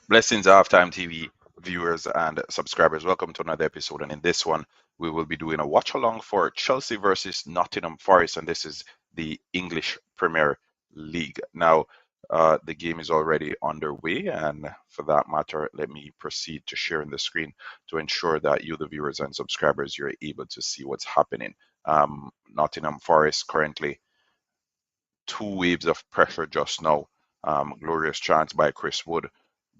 Blessings, Halftime TV viewers and subscribers. Welcome to another episode. And in this one, we will be doing a watch along for Chelsea versus Nottingham Forest. And this is the English Premier League. Now, the game is already underway. And for that matter, let me proceed to sharing the screen to ensure that you, the viewers and subscribers, you're able to see what's happening. Nottingham Forest currently two waves of pressure just now. Glorious chance by Chris Wood,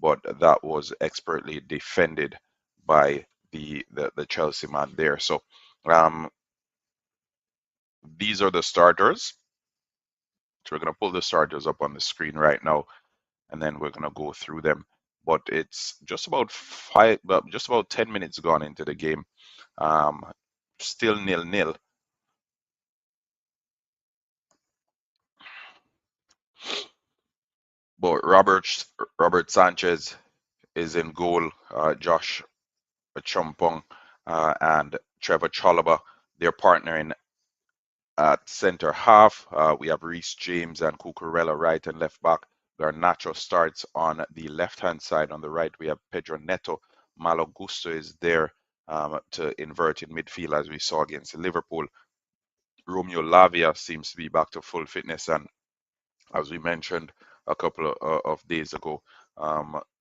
but that was expertly defended by the Chelsea man there. So um, these are the starters. So we're going to pull the starters up on the screen right now, and then we're going to go through them. But it's just about 10 minutes gone into the game. Um, Still 0-0. But Robert Sanchez is in goal. Josh Chumpong and Trevor Chalobah. They're partnering at centre half. We have Reece James and Cucurella right and left back. Garnacho starts on the left-hand side. On the right, we have Pedro Neto. Malo Gusto is there to invert in midfield as we saw against Liverpool. Romeo Lavia seems to be back to full fitness, and as we mentioned a couple of days ago,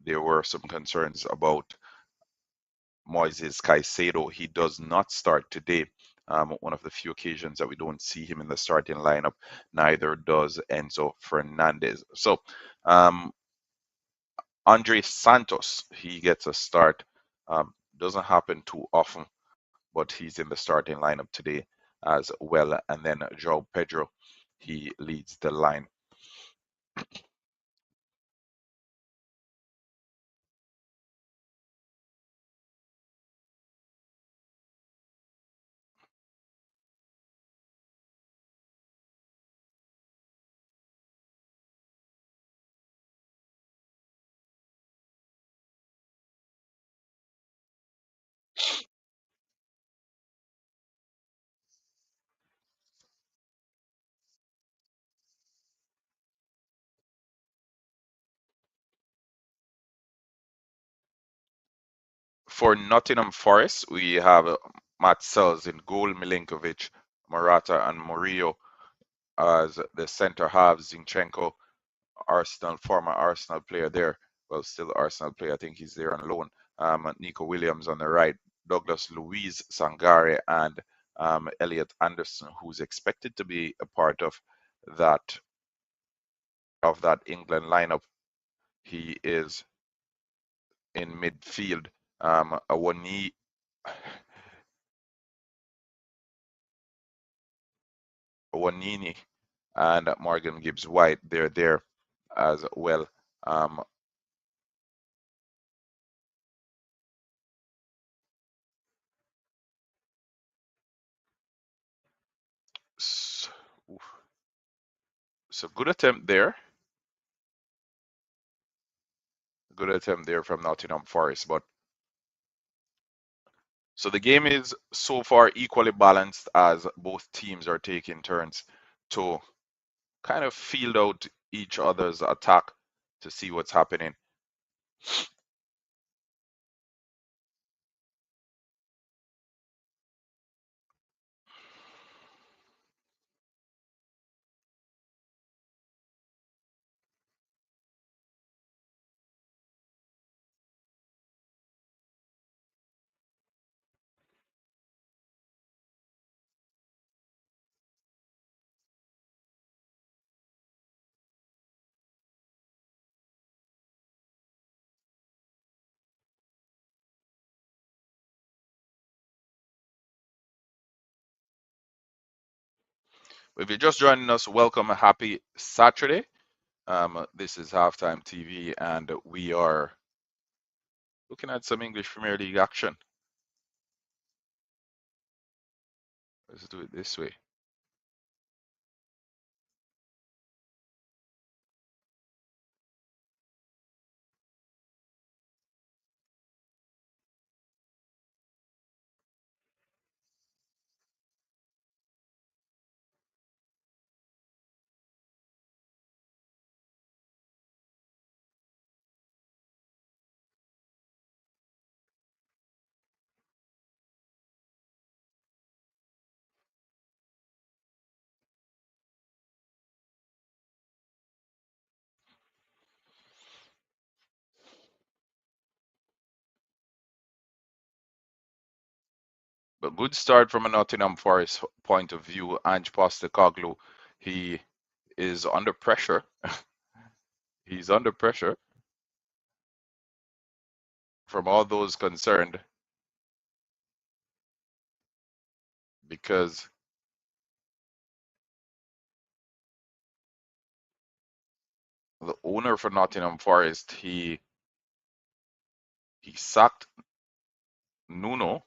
there were some concerns about Moises Caicedo. He does not start today. One of the few occasions that we don't see him in the starting lineup. Neither does Enzo Fernandez. So Andre Santos, he gets a start. Doesn't happen too often, but he's in the starting lineup today as well. And then João Pedro, he leads the line. For Nottingham Forest, we have Matt Sells in goal, Milinkovic, Morata, and Murillo as the centre half. Zinchenko, former Arsenal player there. Well, still Arsenal player. I think he's there on loan. Nico Williams on the right. Douglas Luiz Sangare and Elliot Anderson, who's expected to be a part that that England lineup. He is in midfield. Awani Wanini and Morgan Gibbs White, they're there as well. Um, so, so good attempt there. Good attempt there from Nottingham Forest. But so the game is so far equally balanced as both teams are taking turns to kind of field out each other's attack to see what's happening. If you're just joining us, welcome. A happy Saturday. This is Halftime TV, and we are looking at some English Premier League action. Let's do it this way. But good start from a Nottingham Forest point of view. Ange Postecoglou, he is under pressure. He's under pressure from all those concerned because the owner for Nottingham Forest, he sacked Nuno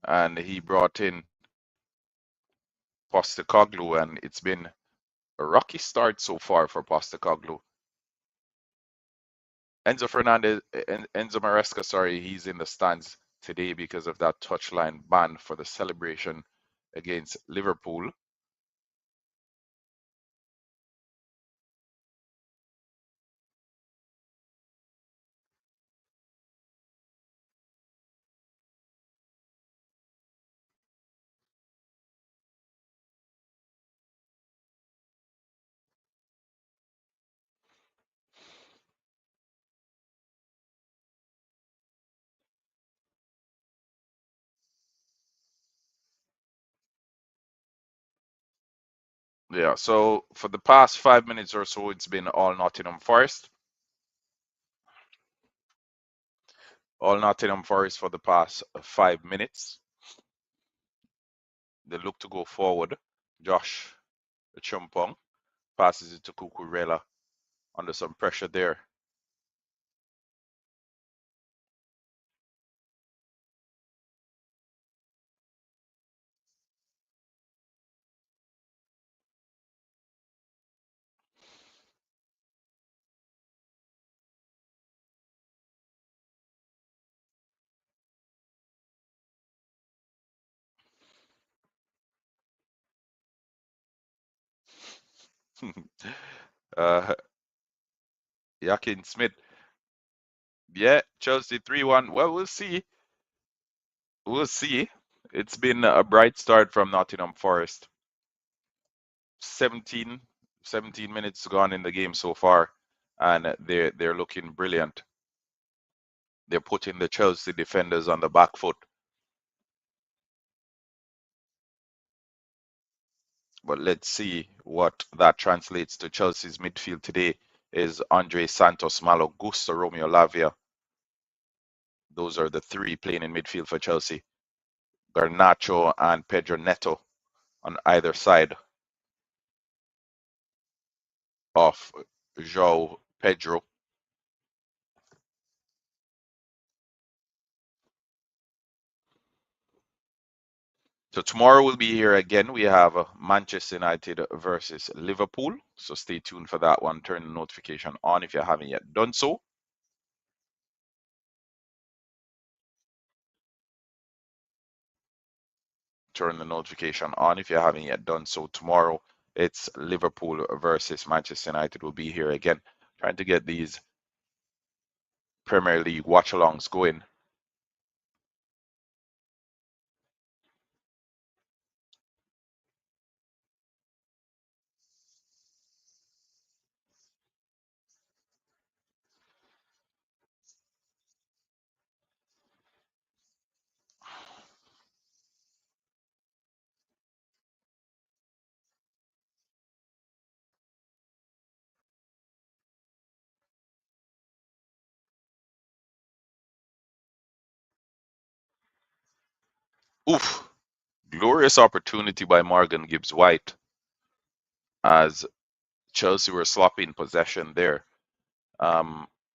and he brought in Postecoglou, and it's been a rocky start so far for Postecoglou. Enzo Maresca, sorry, he's in the stands today because of that touchline ban for the celebration against Liverpool. Yeah, so for the past 5 minutes or so, it's been all Nottingham Forest. All Nottingham Forest for the past 5 minutes. They look to go forward. Josh Chumpong passes it to Cucurella under some pressure there. uh, Yakin Smith. Yeah, Chelsea 3-1. Well, we'll see. We'll see. It's been a bright start from Nottingham Forest. 17 minutes gone in the game so far, and they're looking brilliant. They're putting the Chelsea defenders on the back foot. But let's see what that translates to. Chelsea's midfield today is Andre Santos, Malo Gusto, Romeo Lavia. Those are the three playing in midfield for Chelsea. Garnacho and Pedro Neto on either side of João Pedro. So tomorrow we'll be here again. We have Manchester United versus Liverpool. So stay tuned for that one. Turn the notification on if you haven't yet done so. Turn the notification on if you haven't yet done so. Tomorrow it's Liverpool versus Manchester United. We'll be here again, trying to get these Premier League watch-alongs going. Oof! Glorious opportunity by Morgan Gibbs White as Chelsea were sloppy in possession there.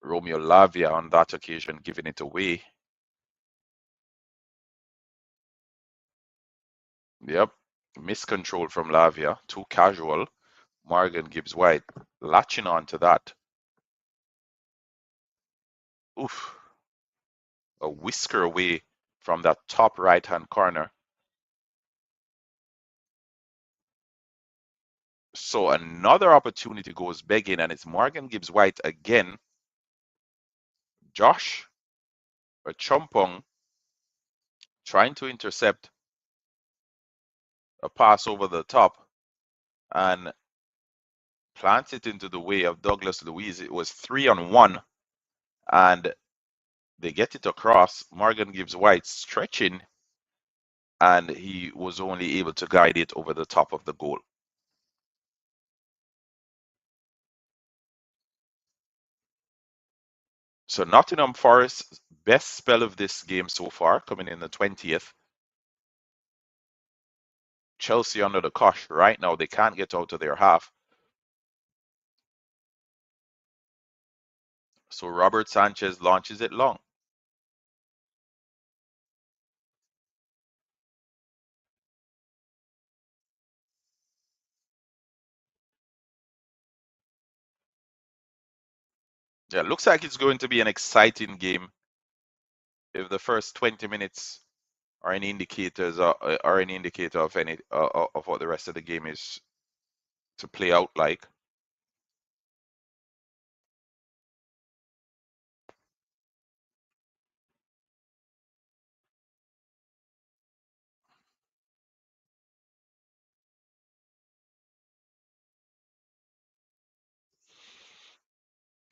Romeo Lavia on that occasion giving it away. Yep, miscontrol from Lavia, too casual. Morgan Gibbs White latching on to that. Oof, a whisker away from that top right hand corner. So another opportunity goes begging, and it's Morgan Gibbs White again. Josh Chumpong trying to intercept a pass over the top and plants it into the way of Douglas Luiz. It was 3-on-1, and they get it across. Morgan Gibbs White stretching and he was only able to guide it over the top of the goal. So Nottingham Forest's best spell of this game so far, coming in the 20th. Chelsea under the cosh right now. They can't get out of their half. So Robert Sanchez launches it long. Yeah, looks like it's going to be an exciting game. If the first 20 minutes are any indicators are any indicator of any of what the rest of the game is to play out like.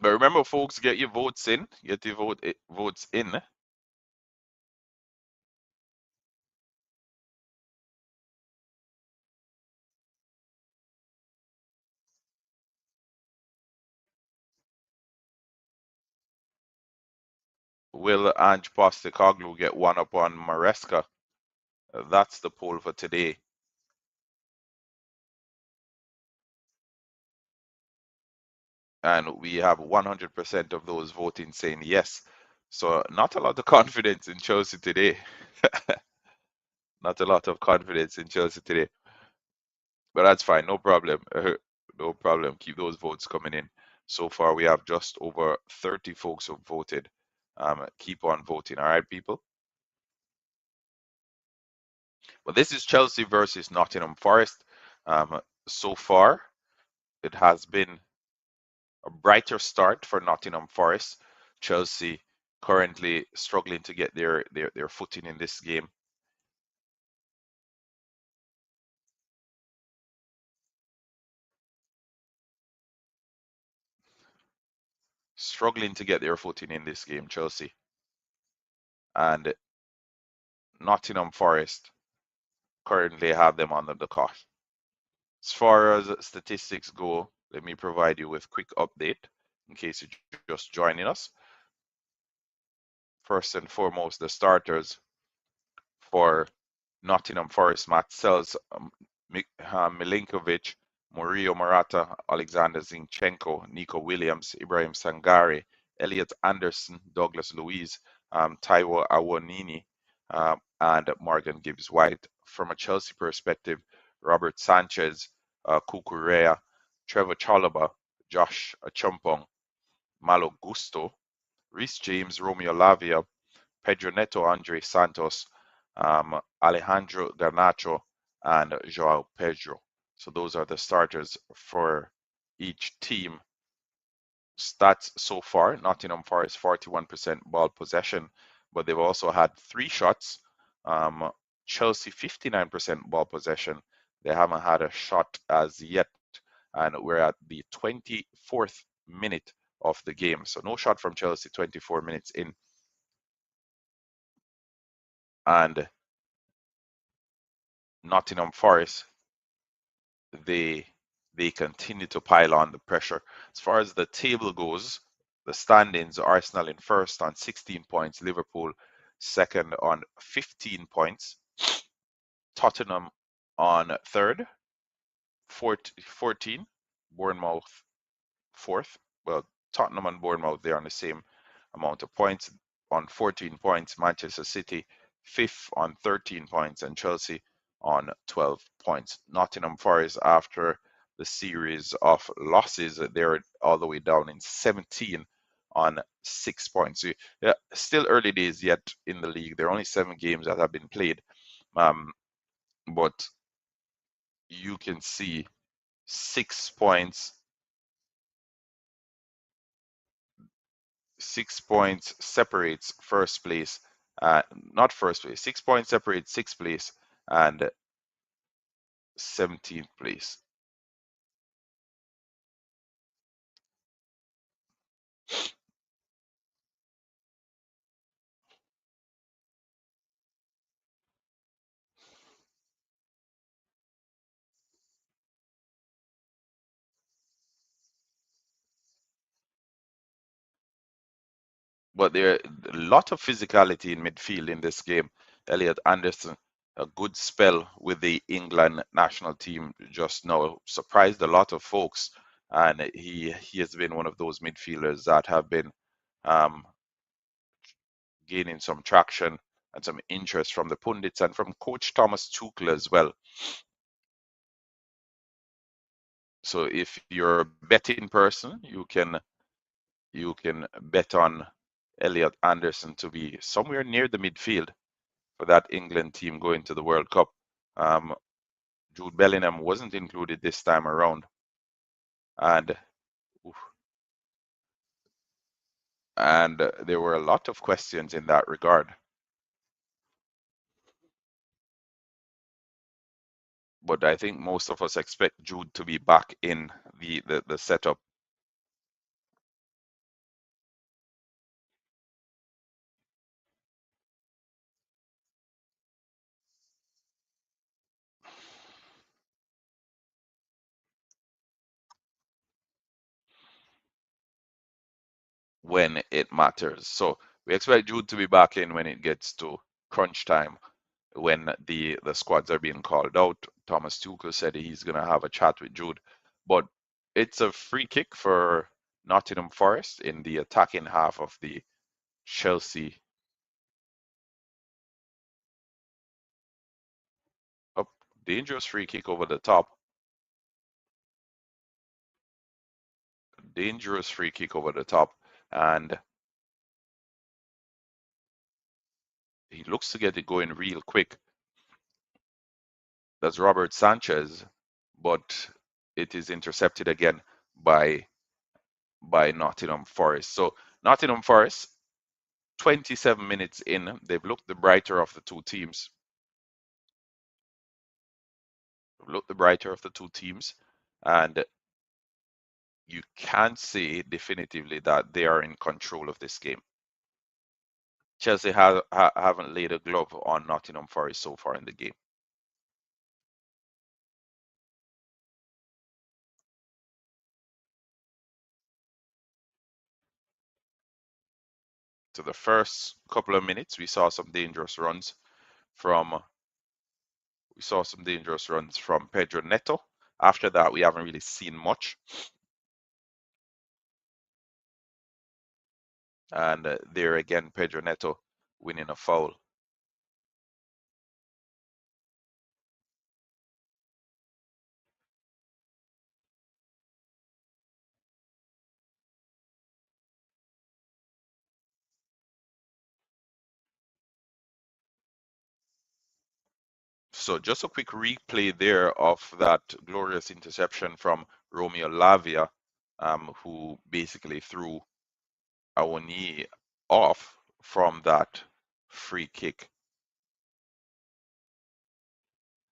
But remember, folks, get your votes in. Get your votes in. Will Ange Postecoglou get one up on Maresca? That's the poll for today. And we have 100% of those voting saying yes. So not a lot of confidence in Chelsea today. Not a lot of confidence in Chelsea today. But that's fine, no problem. No problem. Keep those votes coming in. So far, we have just over 30 folks who voted. Keep on voting, all right, people? Well, this is Chelsea versus Nottingham Forest. So far, it has been a brighter start for Nottingham Forest. Chelsea currently struggling to get their footing in this game. Struggling to get their footing in this game, Chelsea. And Nottingham Forest currently have them under the cosh. As far as statistics go, let me provide you with a quick update in case you're just joining us. First and foremost, the starters for Nottingham Forest: Matt Sells, Milinkovic, Murillo Morata, Alexander Zinchenko, Nico Williams, Ibrahim Sangare, Elliot Anderson, Douglas Luiz, Taiwo Awonini, and Morgan Gibbs White. From a Chelsea perspective, Robert Sanchez, Kukurea, Trevor Chalobah, Josh Achumpong, Malo Gusto, Reece James, Romeo Lavia, Pedro Neto, Andre Santos, Alejandro Garnacho, and Joao Pedro. So those are the starters for each team. Stats so far: Nottingham Forest 41% ball possession, but they've also had 3 shots. Chelsea 59% ball possession. They haven't had a shot as yet, and we're at the 24th minute of the game. So no shot from Chelsea 24 minutes in. And Nottingham Forest, they they continue to pile on the pressure. As far as the table goes, the standings: Arsenal in first on 16 points, Liverpool second on 15 points, Tottenham on third, 14, Bournemouth fourth. Well, Tottenham and Bournemouth, they're on the same amount of points on 14 points. Manchester City fifth on 13 points, and Chelsea on 12 points. Nottingham Forest, after the series of losses, they're all the way down in 17 on 6 points. So, yeah, still early days yet in the league. There are only 7 games that have been played, but you can see 6 points 6 points separates first place, not first place, 6 points separates sixth place and 17th place. but there a lot of physicality in midfield in this game. Elliot Anderson, a good spell with the England national team just now, surprised a lot of folks, and he has been one of those midfielders that have been um, gaining some traction and some interest from the pundits and from Coach Thomas Tuchel as well. So if you're a betting person, you can bet on Elliot Anderson to be somewhere near the midfield for that England team going to the World Cup. Um, Jude Bellingham wasn't included this time around, and there were a lot of questions in that regard. But I think most of us expect Jude to be back in the setup. When it matters. So we expect Jude to be back in when it gets to crunch time, when the squads are being called out. Thomas Tuchel said he's going to have a chat with Jude, but it's a free kick for Nottingham Forest in the attacking half of the Chelsea. Up, dangerous free kick over the top. Dangerous free kick over the top, and he looks to get it going real quick. That's Robert Sanchez, but it is intercepted again by Nottingham Forest. So Nottingham Forest, 27 minutes in, they've looked the brighter of the two teams. Looked the brighter of the two teams, and you can't say definitively that they are in control of this game. Chelsea haven't laid a glove on Nottingham Forest so far in the game. So the first couple of minutes, we saw some dangerous runs from Pedro Neto. After that, we haven't really seen much. And there again, Pedro Neto winning a foul. So just a quick replay there of that glorious interception from Romeo Lavia, who basically threw Awoniyi off from that free kick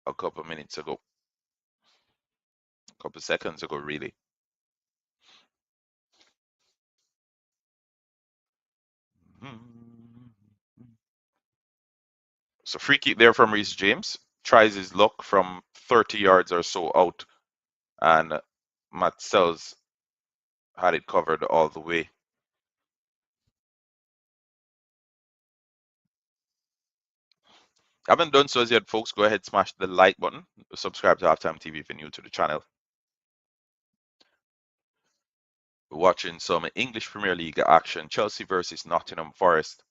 a couple of minutes ago, a couple of seconds ago, really. So free kick there from Reece James, tries his luck from 30 yards or so out, and Matt Sells had it covered all the way. Haven't done so as yet, folks, go ahead, smash the like button. Subscribe to Halftime TV if you're new to the channel. We're watching some English Premier League action. Chelsea versus Nottingham Forest.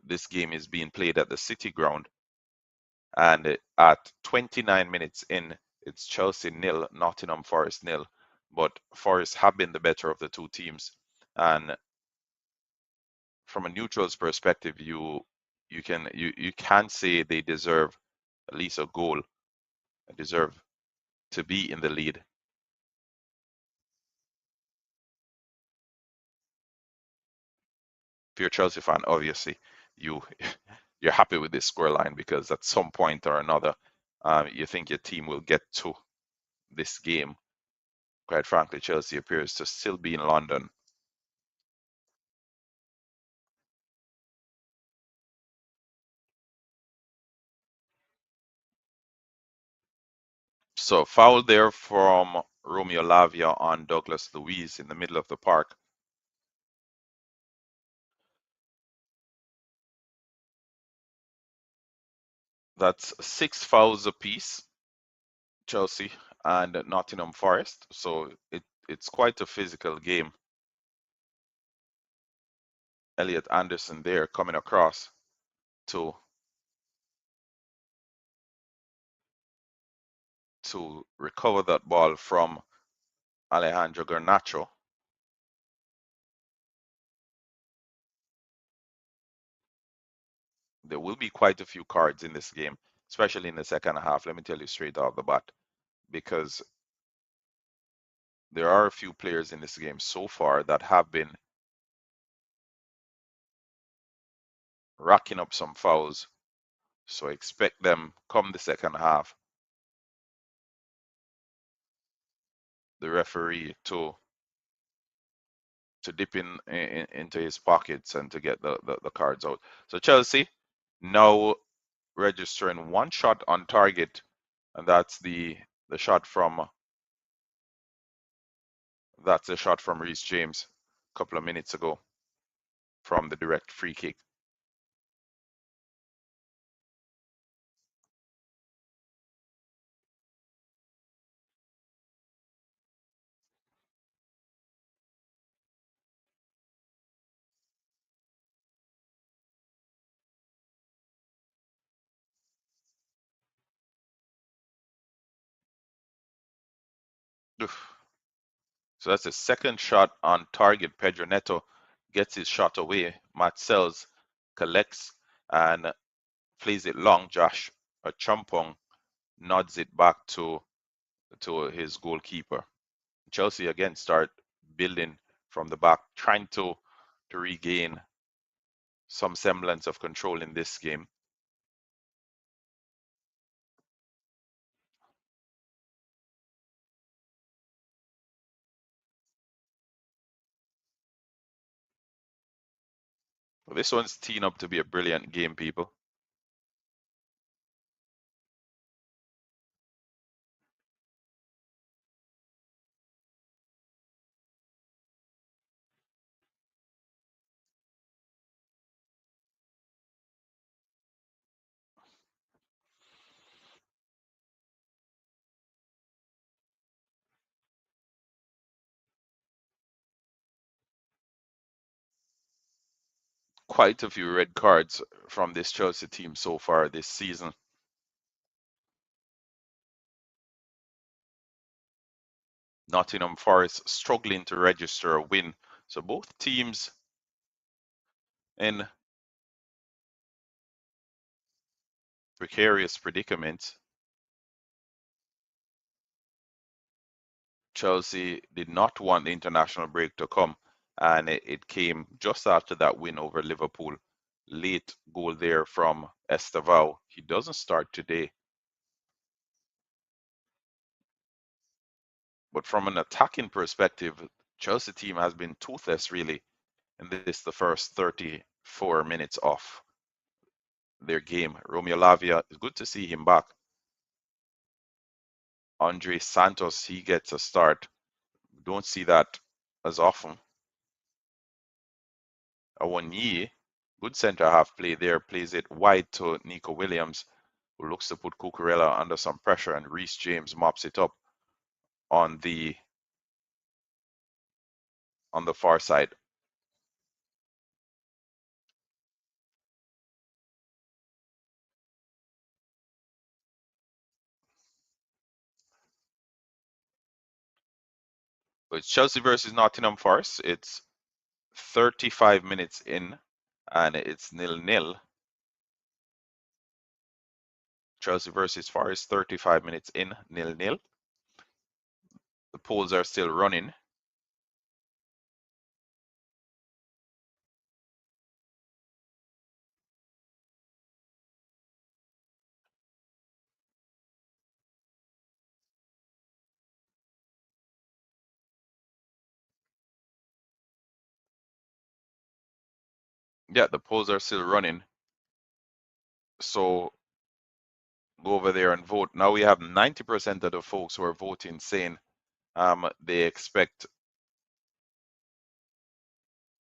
This game is being played at the City Ground. And at 29 minutes in, it's Chelsea nil, Nottingham Forest nil. But Forest have been the better of the two teams. And from a neutral's perspective, you can say they deserve at least a goal. They deserve to be in the lead. If you're a Chelsea fan, obviously you you're happy with this scoreline because at some point or another, you think your team will get to this game. Quite frankly, Chelsea appears to still be in London. So foul there from Romeo Lavia on Douglas Luiz in the middle of the park. That's 6 fouls apiece, Chelsea and Nottingham Forest. So it's quite a physical game. Elliot Anderson there coming across to recover that ball from Alejandro Garnacho. There will be quite a few cards in this game, especially in the second half. Let me tell you straight off the bat, because there are a few players in this game so far that have been racking up some fouls. So expect them come the second half, the referee to dip into his pockets and to get the cards out. So Chelsea now registering one shot on target, and that's the shot from Reece James a couple of minutes ago from the direct free kick. Oof. So that's the second shot on target. Pedro Neto gets his shot away. Matt Sells collects and plays it long. Josh Chumpong nods it back to his goalkeeper. Chelsea again start building from the back, trying to regain some semblance of control in this game. But this one's teeing up to be a brilliant game, people. Quite a few red cards from this Chelsea team so far this season. Nottingham Forest struggling to register a win. So both teams in precarious predicaments. Chelsea did not want the international break to come, and it came just after that win over Liverpool. Late goal there from Estevao. He doesn't start today. But from an attacking perspective, Chelsea team has been toothless really in this the first 34 minutes of their game. Romeo Lavia, it's good to see him back. Andre Santos, he gets a start. Don't see that as often. Awoniyi, good centre half play there, plays it wide to Nico Williams, who looks to put Cucurella under some pressure, and Reece James mops it up on the far side. So it's Chelsea versus Nottingham Forest. It's 35 minutes in, and it's 0-0. Chelsea versus Forest, 35 minutes in, 0-0. The polls are still running. Yeah, the polls are still running. So go over there and vote. Now we have 90% of the folks who are voting saying they expect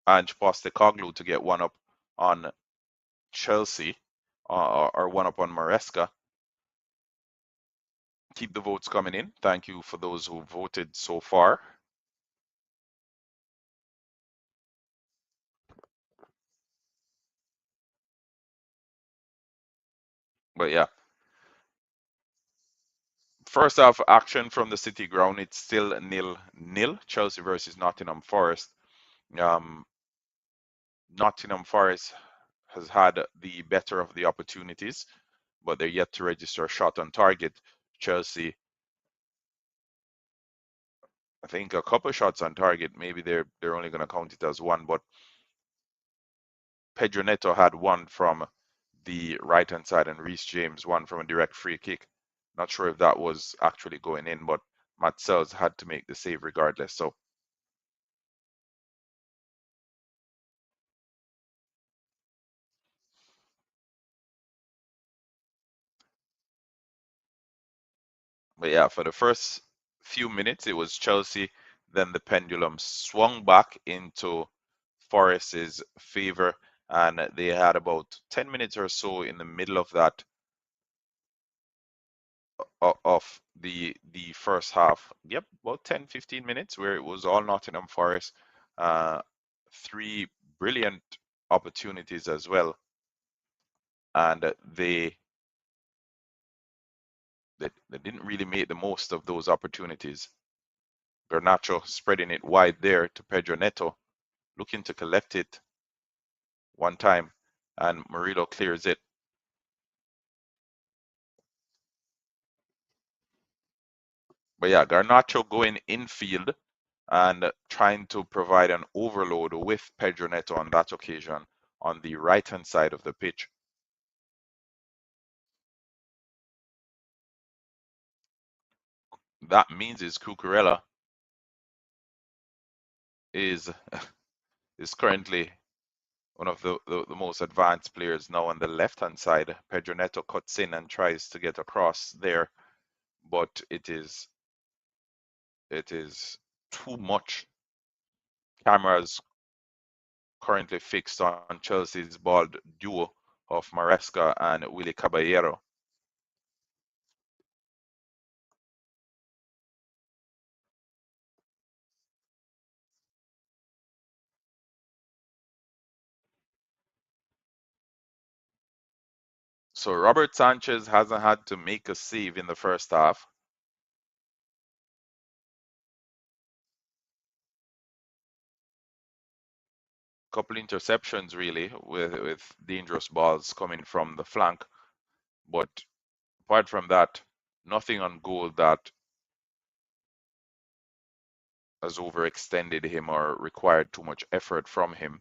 Ange Postecoglou to get one up on Chelsea. are one up on Maresca. Keep the votes coming in. Thank you for those who voted so far. But yeah, first half action from the City ground. It's still 0-0. Chelsea versus Nottingham Forest. Um, Nottingham Forest has had the better of the opportunities, but they're yet to register a shot on target. Chelsea, I think a couple shots on target. Maybe they're only going to count it as one, but Pedro Neto had one from the right hand side and Reece James one from a direct free kick. Not sure if that was actually going in, but Matt Sells had to make the save regardless. So but yeah, for the first few minutes, it was Chelsea. Then the pendulum swung back into Forest's favor, and they had about 10 minutes or so in the middle of that of the first half. Yep, about 10-15 minutes where it was all Nottingham Forest. Uh, three brilliant opportunities as well, and they didn't really make the most of those opportunities. Garnacho spreading it wide there to Pedro Neto, looking to collect it one time, and Murillo clears it. But yeah, Garnacho going infield and trying to provide an overload with Pedro Neto on that occasion on the right hand side of the pitch. That means is Cucurella is is currently one of the most advanced players now on the left hand side. Pedro Neto cuts in and tries to get across there, but it is too much. Cameras currently fixed on Chelsea's bald duo of Maresca and Willy Caballero. So Robert Sanchez hasn't had to make a save in the first half. Couple interceptions really with dangerous balls coming from the flank, but apart from that, nothing on goal that has overextended him or required too much effort from him.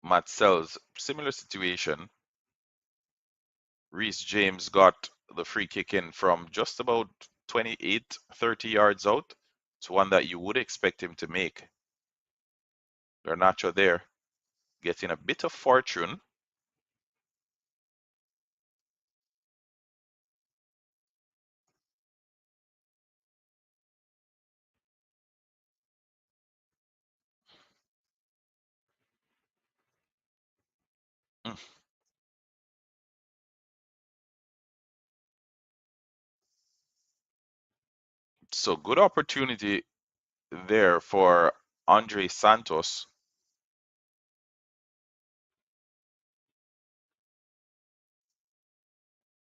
Matt Sells, similar situation. Reece James got the free kick in from just about 28, 30 yards out. It's one that you would expect him to make. Garnacho there, getting a bit of fortune. Mm. So good opportunity there for Andre Santos.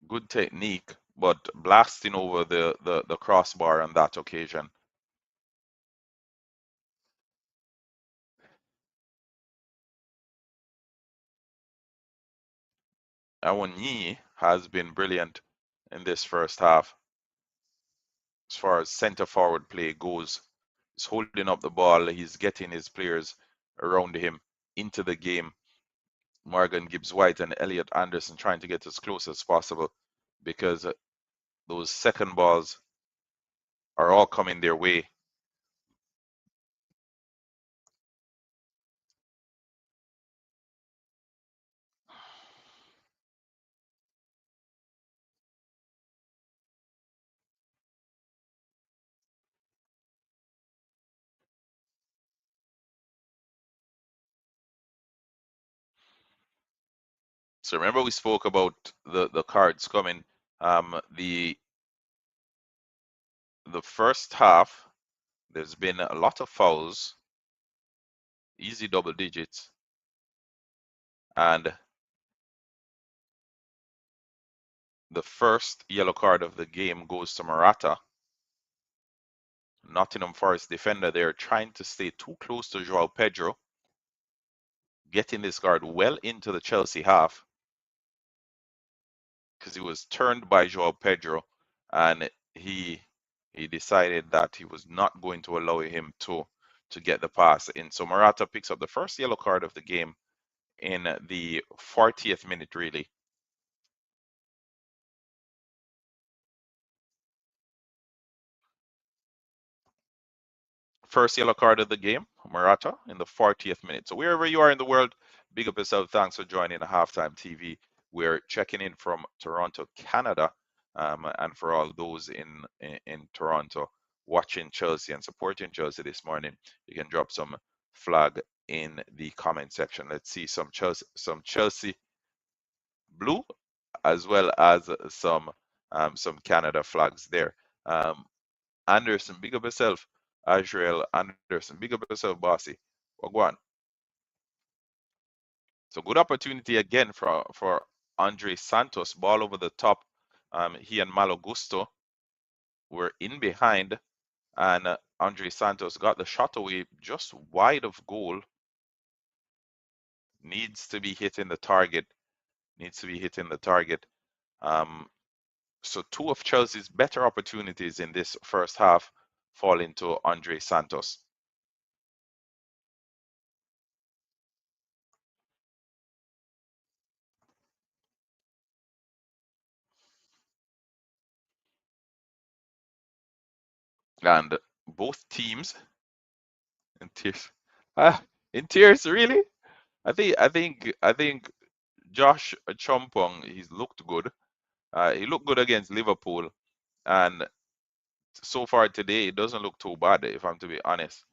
Good technique, but blasting over the crossbar on that occasion. Awoniyi has been brilliant in this first half as far as centre forward play goes. He's holding up the ball, he's getting his players around him into the game. Morgan Gibbs White and Elliot Anderson trying to get as close as possible because those second balls are all coming their way. So remember we spoke about the cards coming. The first half, there's been a lot of fouls, easy double digits, and the first yellow card of the game goes to Morata, Nottingham Forest defender there, trying to stay too close to Joao Pedro, getting this card well into the Chelsea half because he was turned by Joao Pedro, and he decided that he was not going to allow him to get the pass in. So Morata picks up the first yellow card of the game in the 40th minute, really. First yellow card of the game, Morata, in the 40th minute. So wherever you are in the world, big up yourself. Thanks for joining Halftime TV. We're checking in from Toronto, Canada, and for all those in Toronto watching Chelsea and supporting Chelsea this morning, you can drop some flag in the comment section. Let's see some Chelsea blue as well as some Canada flags there. Anderson, big up yourself. Azrael Anderson, big up yourself, bossy. Wagwan. So good opportunity again for Andre Santos. Ball over the top. He and Malo Gusto were in behind, and Andre Santos got the shot away just wide of goal. Needs to be hitting the target. Needs to be hitting the target. So two of Chelsea's better opportunities in this first half fall into Andre Santos. And both teams in tears. In tears, really? I think Josh Chompong, he's looked good. He looked good against Liverpool, and so far today it doesn't look too bad, if I'm to be honest.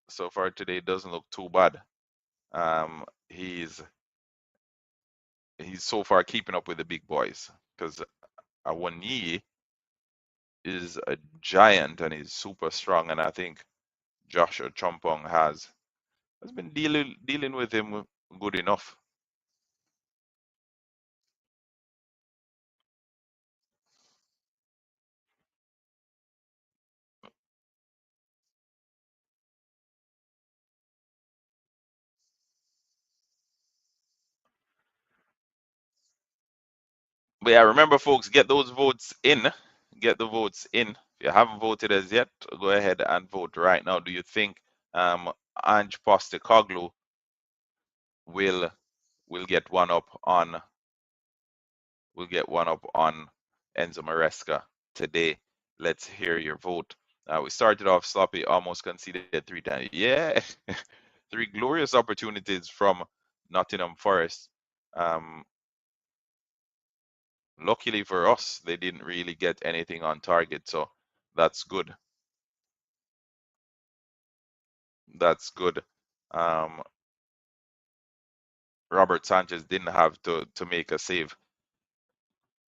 So far today it doesn't look too bad. Um, he's he's so far keeping up with the big boys because Awoniyi is a giant and he's super strong, and I think Joshua Chompong has been dealing with him good enough. But yeah, remember, folks, get those votes in. Get the votes in. If you haven't voted as yet, go ahead and vote right now. Do you think Ange Postecoglou will will get one up on Enzo Maresca today? Let's hear your vote. We started off sloppy, almost conceded 3 times. Yeah, three glorious opportunities from Nottingham Forest. Um, Luckily for us, they didn't really get anything on target, so that's good. That's good. Um, Robert Sanchez didn't have to make a save,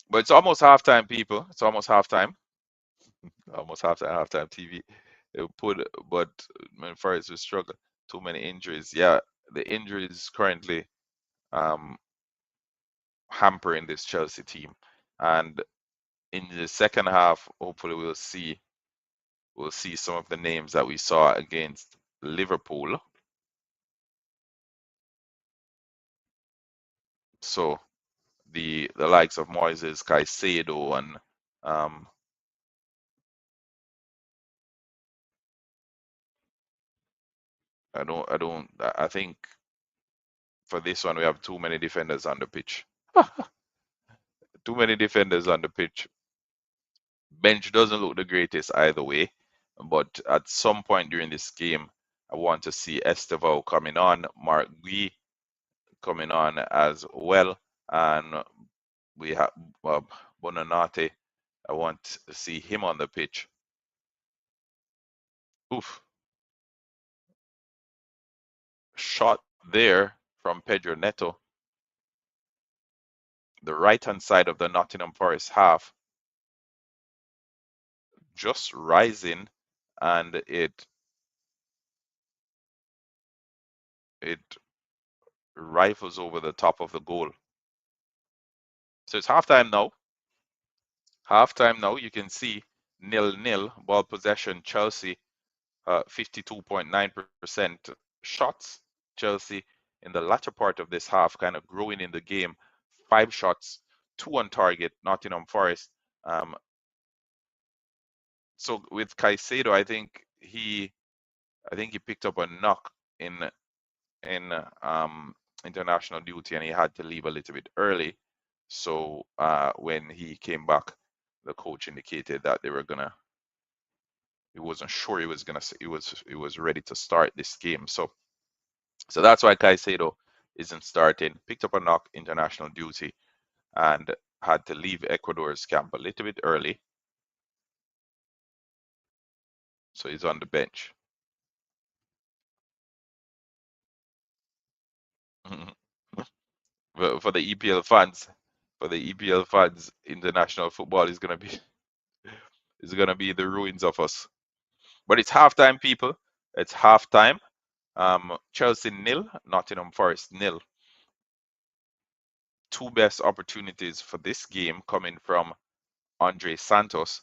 but it's almost halftime, people. It's almost halftime. Almost halftime TV. It put, but when Forest was struggling, too many injuries. Yeah, the injuries currently um, hampering this Chelsea team, and in the second half, hopefully we'll see some of the names that we saw against Liverpool. So the likes of Moises Caicedo and um, I think for this one we have too many defenders on the pitch. Too many defenders on the pitch. Bench doesn't look the greatest either way, but at some point during this game, I want to see Estevao coming on, Mark Gui coming on as well, and we have Bonanate. I want to see him on the pitch. Oof, shot there from Pedro Neto. the right hand side of the Nottingham Forest half, just rising, and it rifles over the top of the goal. So it's halftime now. Halftime now. You can see 0-0 ball possession. Chelsea 52.9% shots. Chelsea in the latter part of this half, kind of growing in the game. 5 shots, 2 on target. Nottingham Forest. So with Caicedo, I think he picked up a knock in international duty, and he had to leave a little bit early. So when he came back, the coach indicated that he wasn't sure he was ready to start this game. So that's why Caicedo isn't starting. Picked up a knock, international duty, and had to leave Ecuador's camp a little bit early. So he's on the bench. For the EPL fans, international football is gonna be the ruins of us. But it's halftime, people. It's halftime. Chelsea nil, Nottingham Forest nil. Two best opportunities for this game coming from Andre Santos.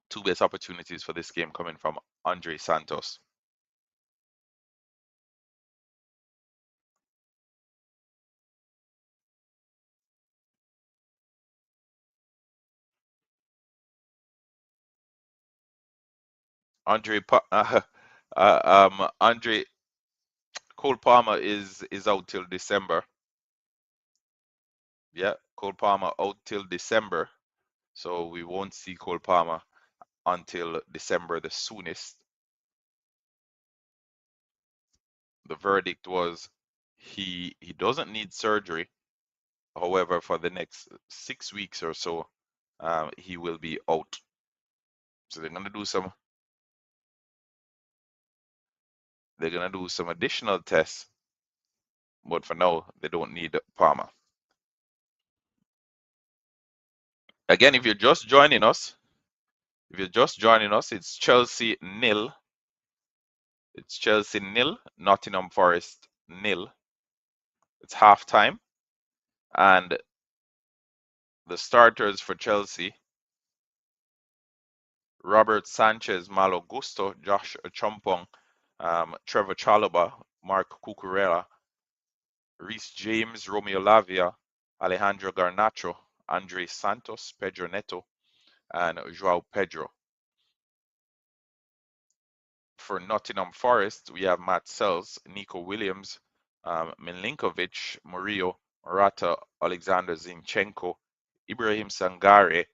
Two best opportunities for this game coming from Andre Santos. Andre, Andre Cole Palmer is out till December. Yeah, Cole Palmer out till December. So we won't see Cole Palmer until December the soonest. The verdict was he doesn't need surgery. However, for the next 6 weeks or so, he will be out. So they're gonna do some additional tests, but for now they don't need Palmer. Again, if you're just joining us, it's Chelsea nil. It's Chelsea nil, Nottingham Forest nil. It's halftime, and the starters for Chelsea: Robert Sanchez, Malo Gusto, Josh Chompong, Trevor Chalobah, Mark Cucurella, Reece James, Romeo Lavia, Alejandro Garnacho, Andre Santos, Pedro Neto, and Joao Pedro. For Nottingham Forest, we have Matt Sells, Nico Williams, Milinkovic, Murillo, Morata, Alexander Zinchenko, Ibrahim Sangare,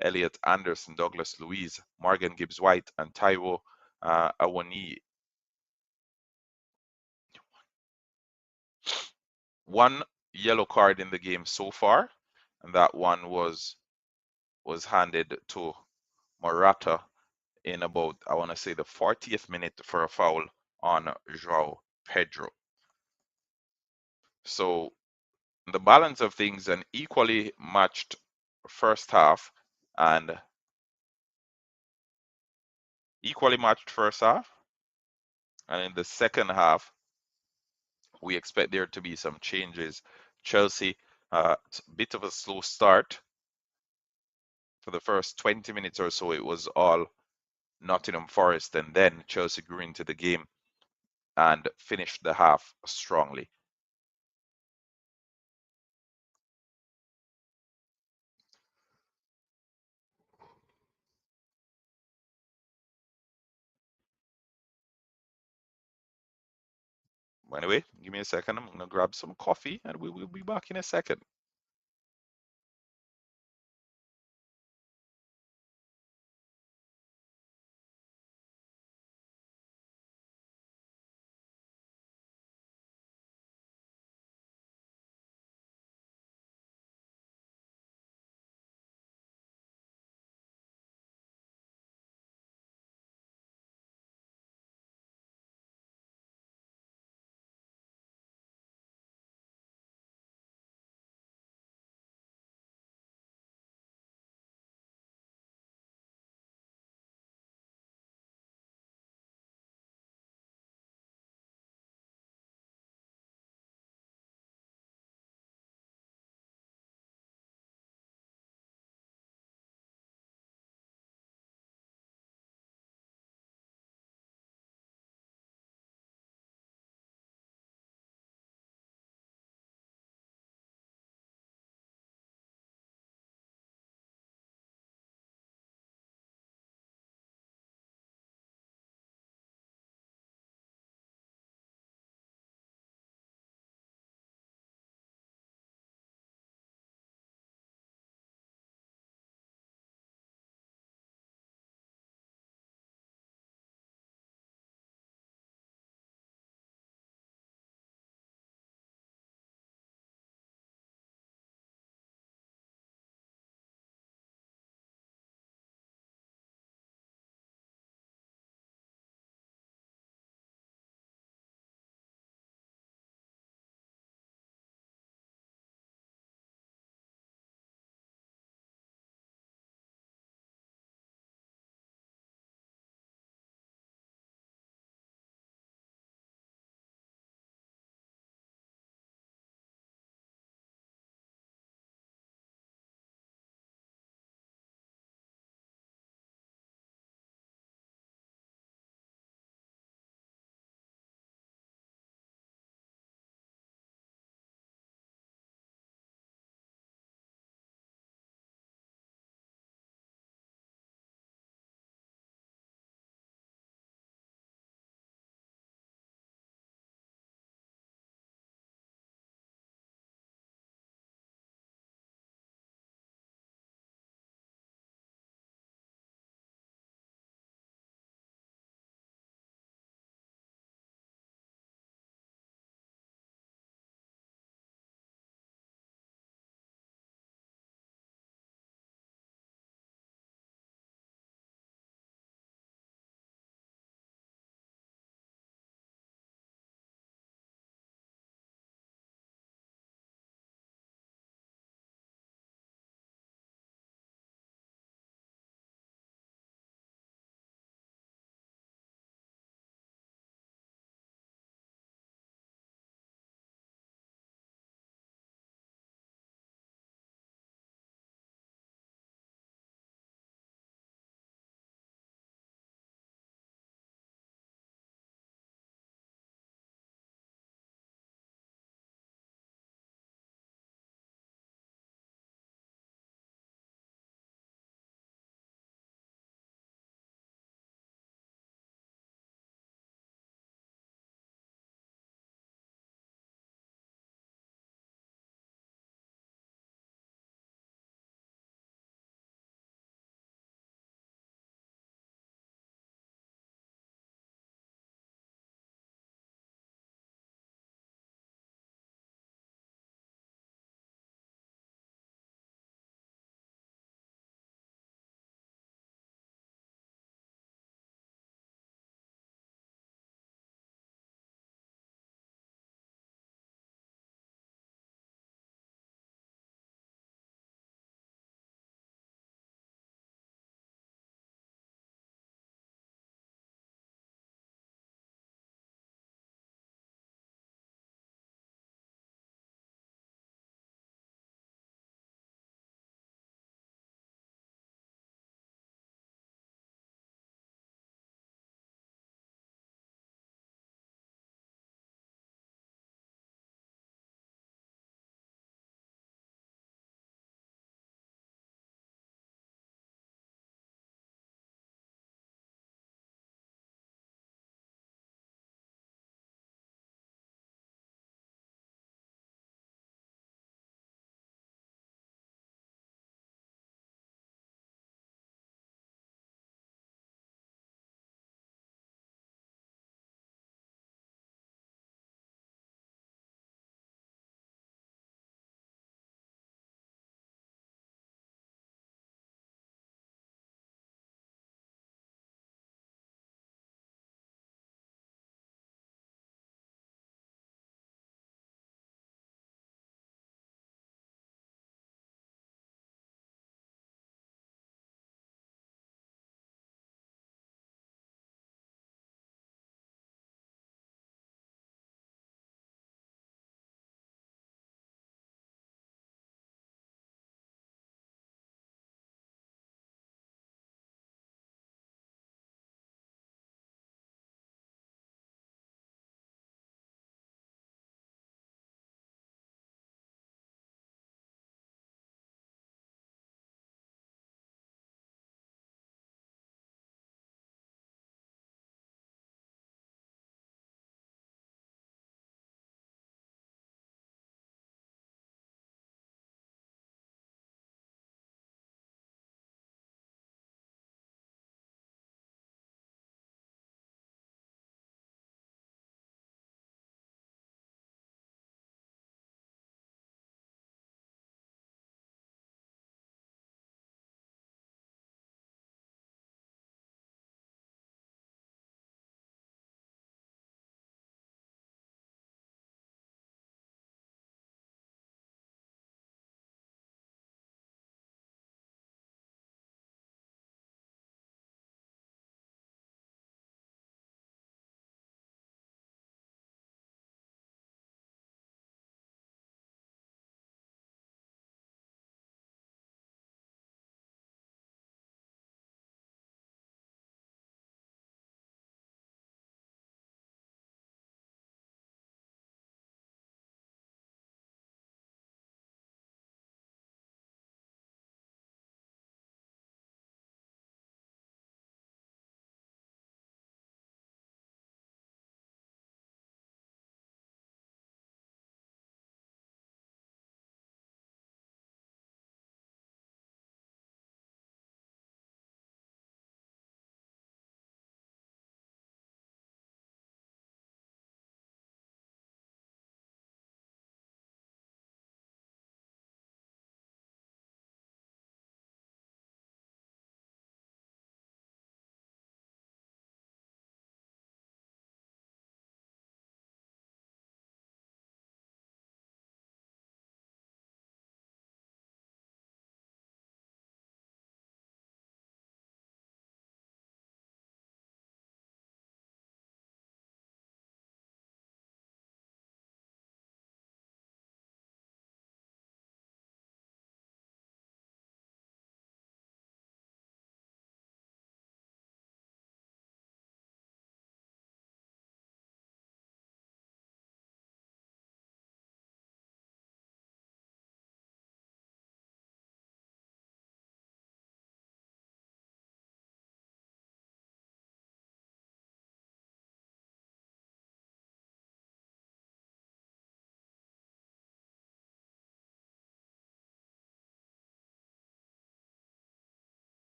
Elliot Anderson, Douglas Luiz, Morgan Gibbs White, and Taiwo Awoniyi. One yellow card in the game so far, and that one was handed to Morata in about, I want to say, the 40th minute for a foul on Joao Pedro. So the balance of things, an equally matched first half and in the second half we expect there to be some changes. Chelsea, a bit of a slow start. For the first 20 minutes or so it was all Nottingham Forest, and then Chelsea grew into the game and finished the half strongly. Anyway, give me a second. I'm going to grab some coffee and we will be back in a second.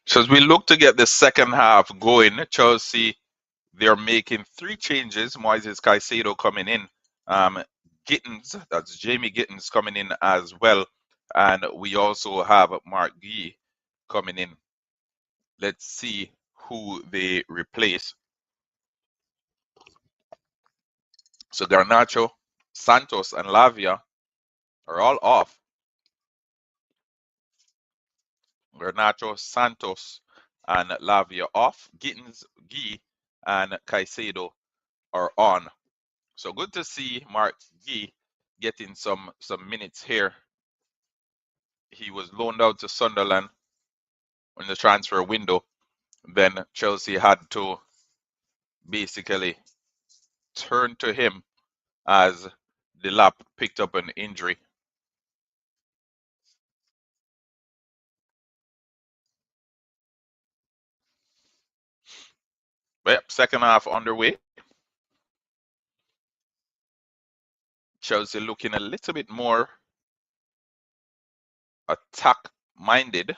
So as we look to get the second half going, Chelsea, they're making three changes. Moises Caicedo coming in. Gittins, that's Jamie Gittins coming in as well. And we also have Mark Gee coming in. Let's see who they replace. So Garnacho, Santos, and Lavia are all off. Garnacho, Santos, and Lavia off. Gittins, Gee, and Caicedo are on. So good to see Mark Gee getting some minutes here. He was loaned out to Sunderland in the transfer window. Then Chelsea had to basically turn to him as Delap picked up an injury. But yep, second half underway. Chelsea looking a little bit more attack minded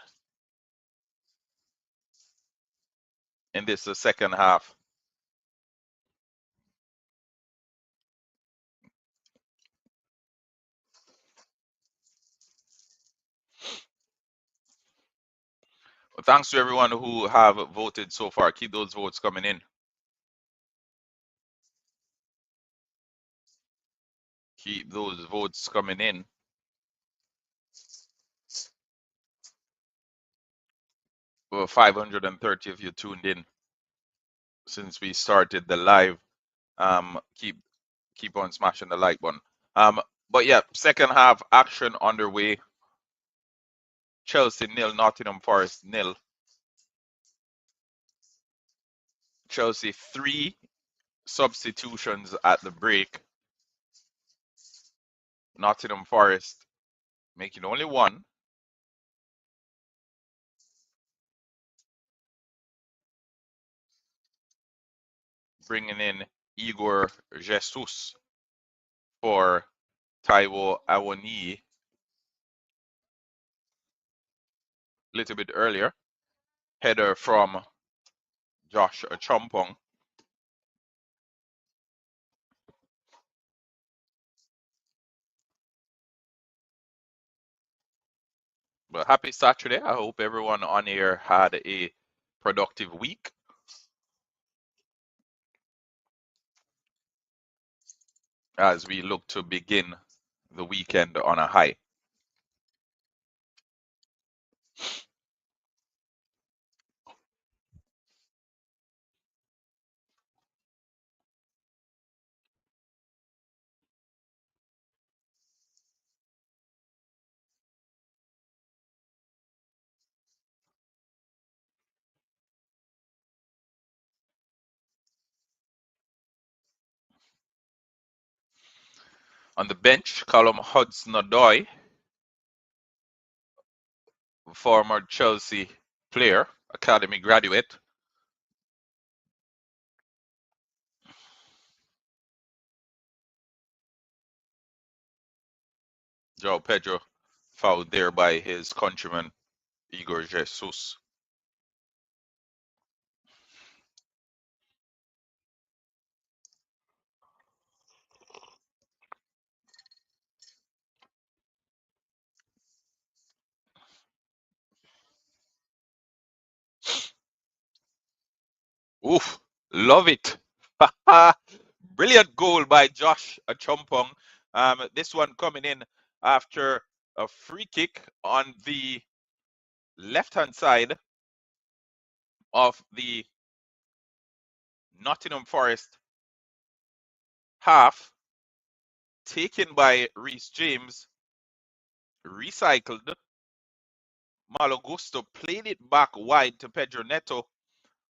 in this second half. Well, thanks to everyone who have voted so far. Keep those votes coming in. Keep those votes coming in. Over 530 of you tuned in since we started the live. Keep on smashing the like button. But yeah, second half action underway. Chelsea nil, Nottingham Forest nil. Chelsea 3 substitutions at the break. Nottingham Forest making only 1. Bringing in Igor Jesus for Taiwo Awoniyi a little bit earlier. Header from Josh Chompong. But happy Saturday. I hope everyone on here had a productive week. As we look to begin the weekend on a high. On the bench, Callum Hudson-Odoi, former Chelsea player, academy graduate. João Pedro fouled there by his countryman, Igor Jesus. Oof, love it. Brilliant goal by Josh Achompong. This one coming in after a free kick on the left-hand side of the Nottingham Forest half, taken by Reece James, recycled. Malo Gusto played it back wide to Pedro Neto,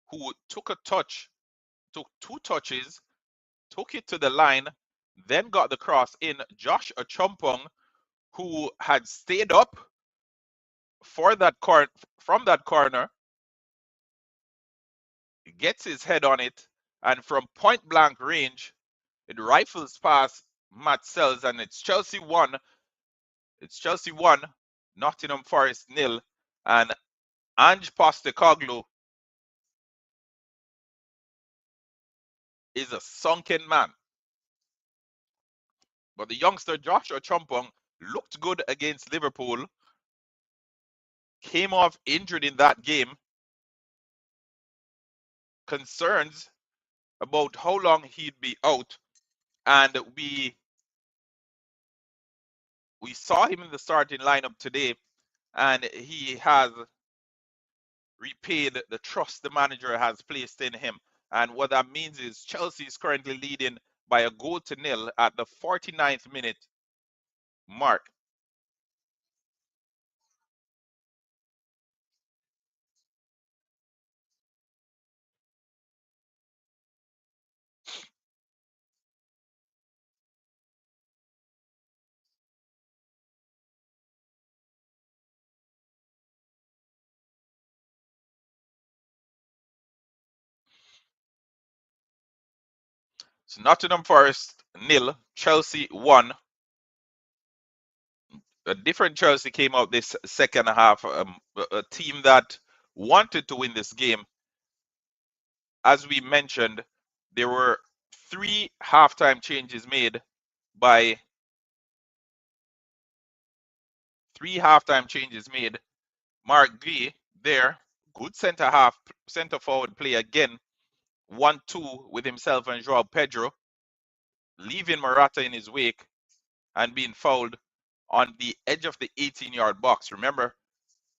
who took took 2 touches, took it to the line, then got the cross in. Josh Achompong, who had stayed up for that from that corner, gets his head on it, and from point blank range, it rifles past Matt Sells, and it's Chelsea 1. It's Chelsea 1, Nottingham Forest nil, and Ange Postecoglou is a sunken man. But the youngster Joshua Chompong looked good against Liverpool, came off injured in that game. Concerns about how long he'd be out, and we saw him in the starting lineup today, and he has repaid the trust the manager has placed in him. And what that means is Chelsea is currently leading by a goal to nil at the 49th minute mark. So Nottingham Forest nil, Chelsea 1. A different Chelsea came out this second half, a team that wanted to win this game. As we mentioned, there were three halftime changes made by Mark Gay there. Good center forward play again. 1-2 with himself and Joao Pedro, leaving Morata in his wake and being fouled on the edge of the 18-yard box. Remember,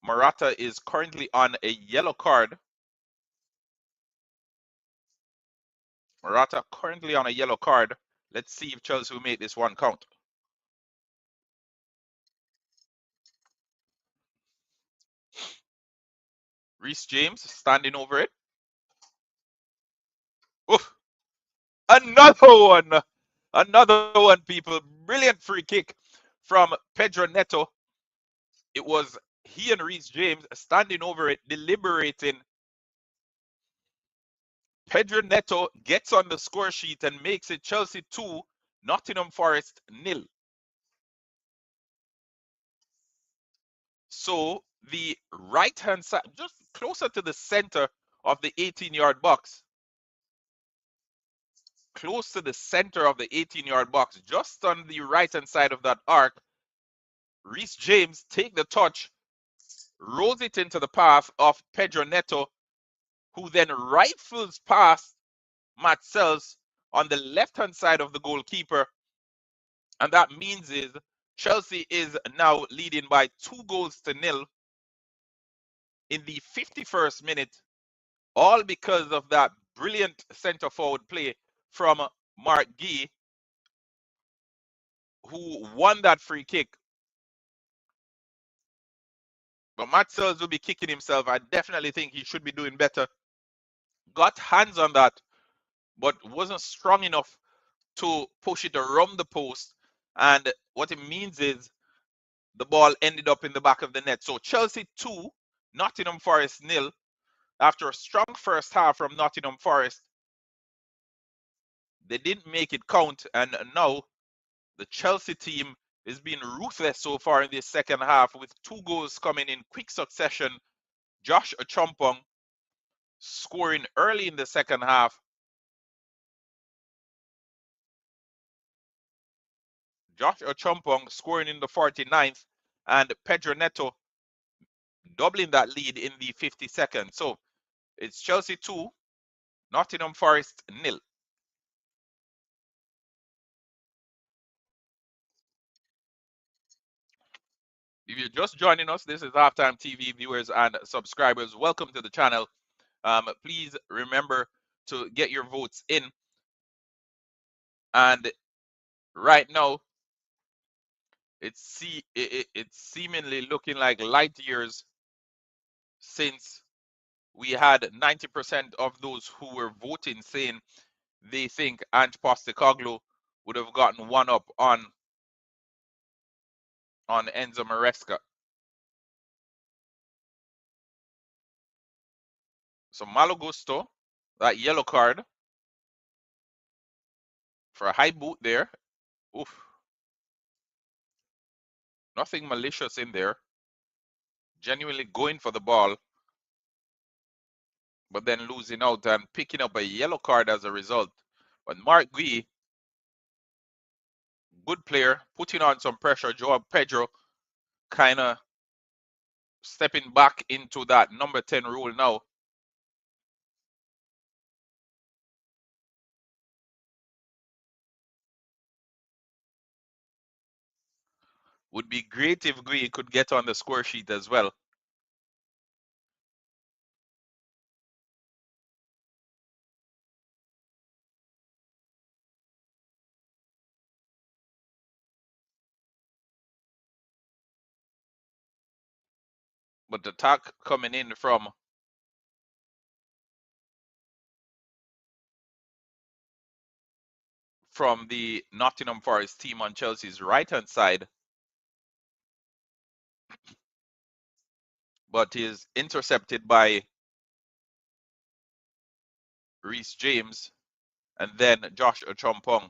Morata is currently on a yellow card. Morata currently on a yellow card. Let's see if Chelsea will make this one count. Reece James standing over it. Oof. Another one. Another one, people. Brilliant free kick from Pedro Neto. It was he and Reece James standing over it, deliberating. Pedro Neto gets on the score sheet and makes it Chelsea 2, Nottingham Forest 0. So the right hand side, just closer to the center of the 18-yard box, close to the center of the 18-yard box, just on the right hand side of that arc, Reece James take the touch, rolls it into the path of Pedro Neto, who then rifles past Matt Sells on the left hand side of the goalkeeper. And that means is Chelsea is now leading by 2-0 in the 51st minute, all because of that brilliant center forward play from Mark Gee, who won that free kick. But Matt Sells will be kicking himself. I definitely think he should be doing better. Got hands on that, but wasn't strong enough to push it around the post. And what it means is the ball ended up in the back of the net. So Chelsea 2, Nottingham Forest 0. After a strong first half from Nottingham Forest, they didn't make it count, and now the Chelsea team is being ruthless so far in this second half with 2 goals coming in quick succession. Josh Achompong scoring early in the second half. Josh Achompong scoring in the 49th, and Pedro Neto doubling that lead in the 52nd. So it's Chelsea 2, Nottingham Forest 0. If you're just joining us, this is Halftime TV viewers and subscribers. Welcome to the channel. Please remember to get your votes in. And right now, it's seemingly looking like light years since we had 90% of those who were voting saying they think Ange Postecoglou would have gotten one up on Enzo Maresca. So Malo Gusto, that yellow card for a high boot there. Oof. Nothing malicious in there. Genuinely going for the ball. but then losing out and picking up a yellow card as a result. But Mark Gui, good player, putting on some pressure. Joao Pedro kind of stepping back into that number 10 role now. Would be great if Gui could get on the score sheet as well. But the attack coming in from the Nottingham Forest team on Chelsea's right-hand side, but is intercepted by Reece James and then Josh Achompong.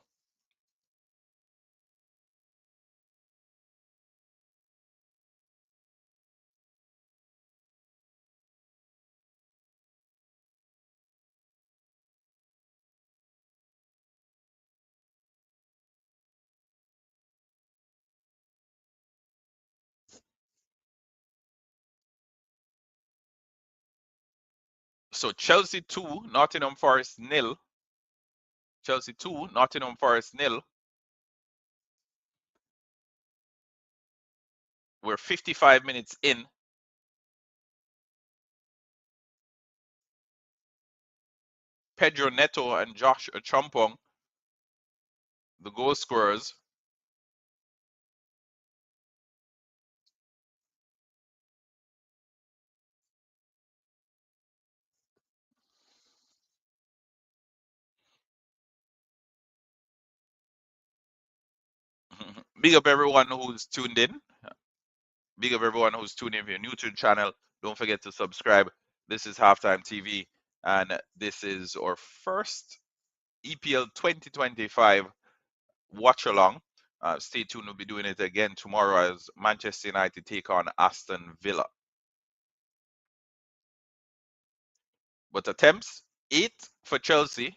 So Chelsea 2, Nottingham Forest nil. Chelsea 2, Nottingham Forest nil. We're 55 minutes in. Pedro Neto and Josh Achompong, the goal scorers. Big up everyone who's tuned in. Big up everyone who's tuned in. If you're new to the channel, don't forget to subscribe. This is Halftime TV, and this is our first EPL 2025 watch along. Stay tuned. We'll be doing it again tomorrow as Manchester United take on Aston Villa. But attempts 8 for Chelsea,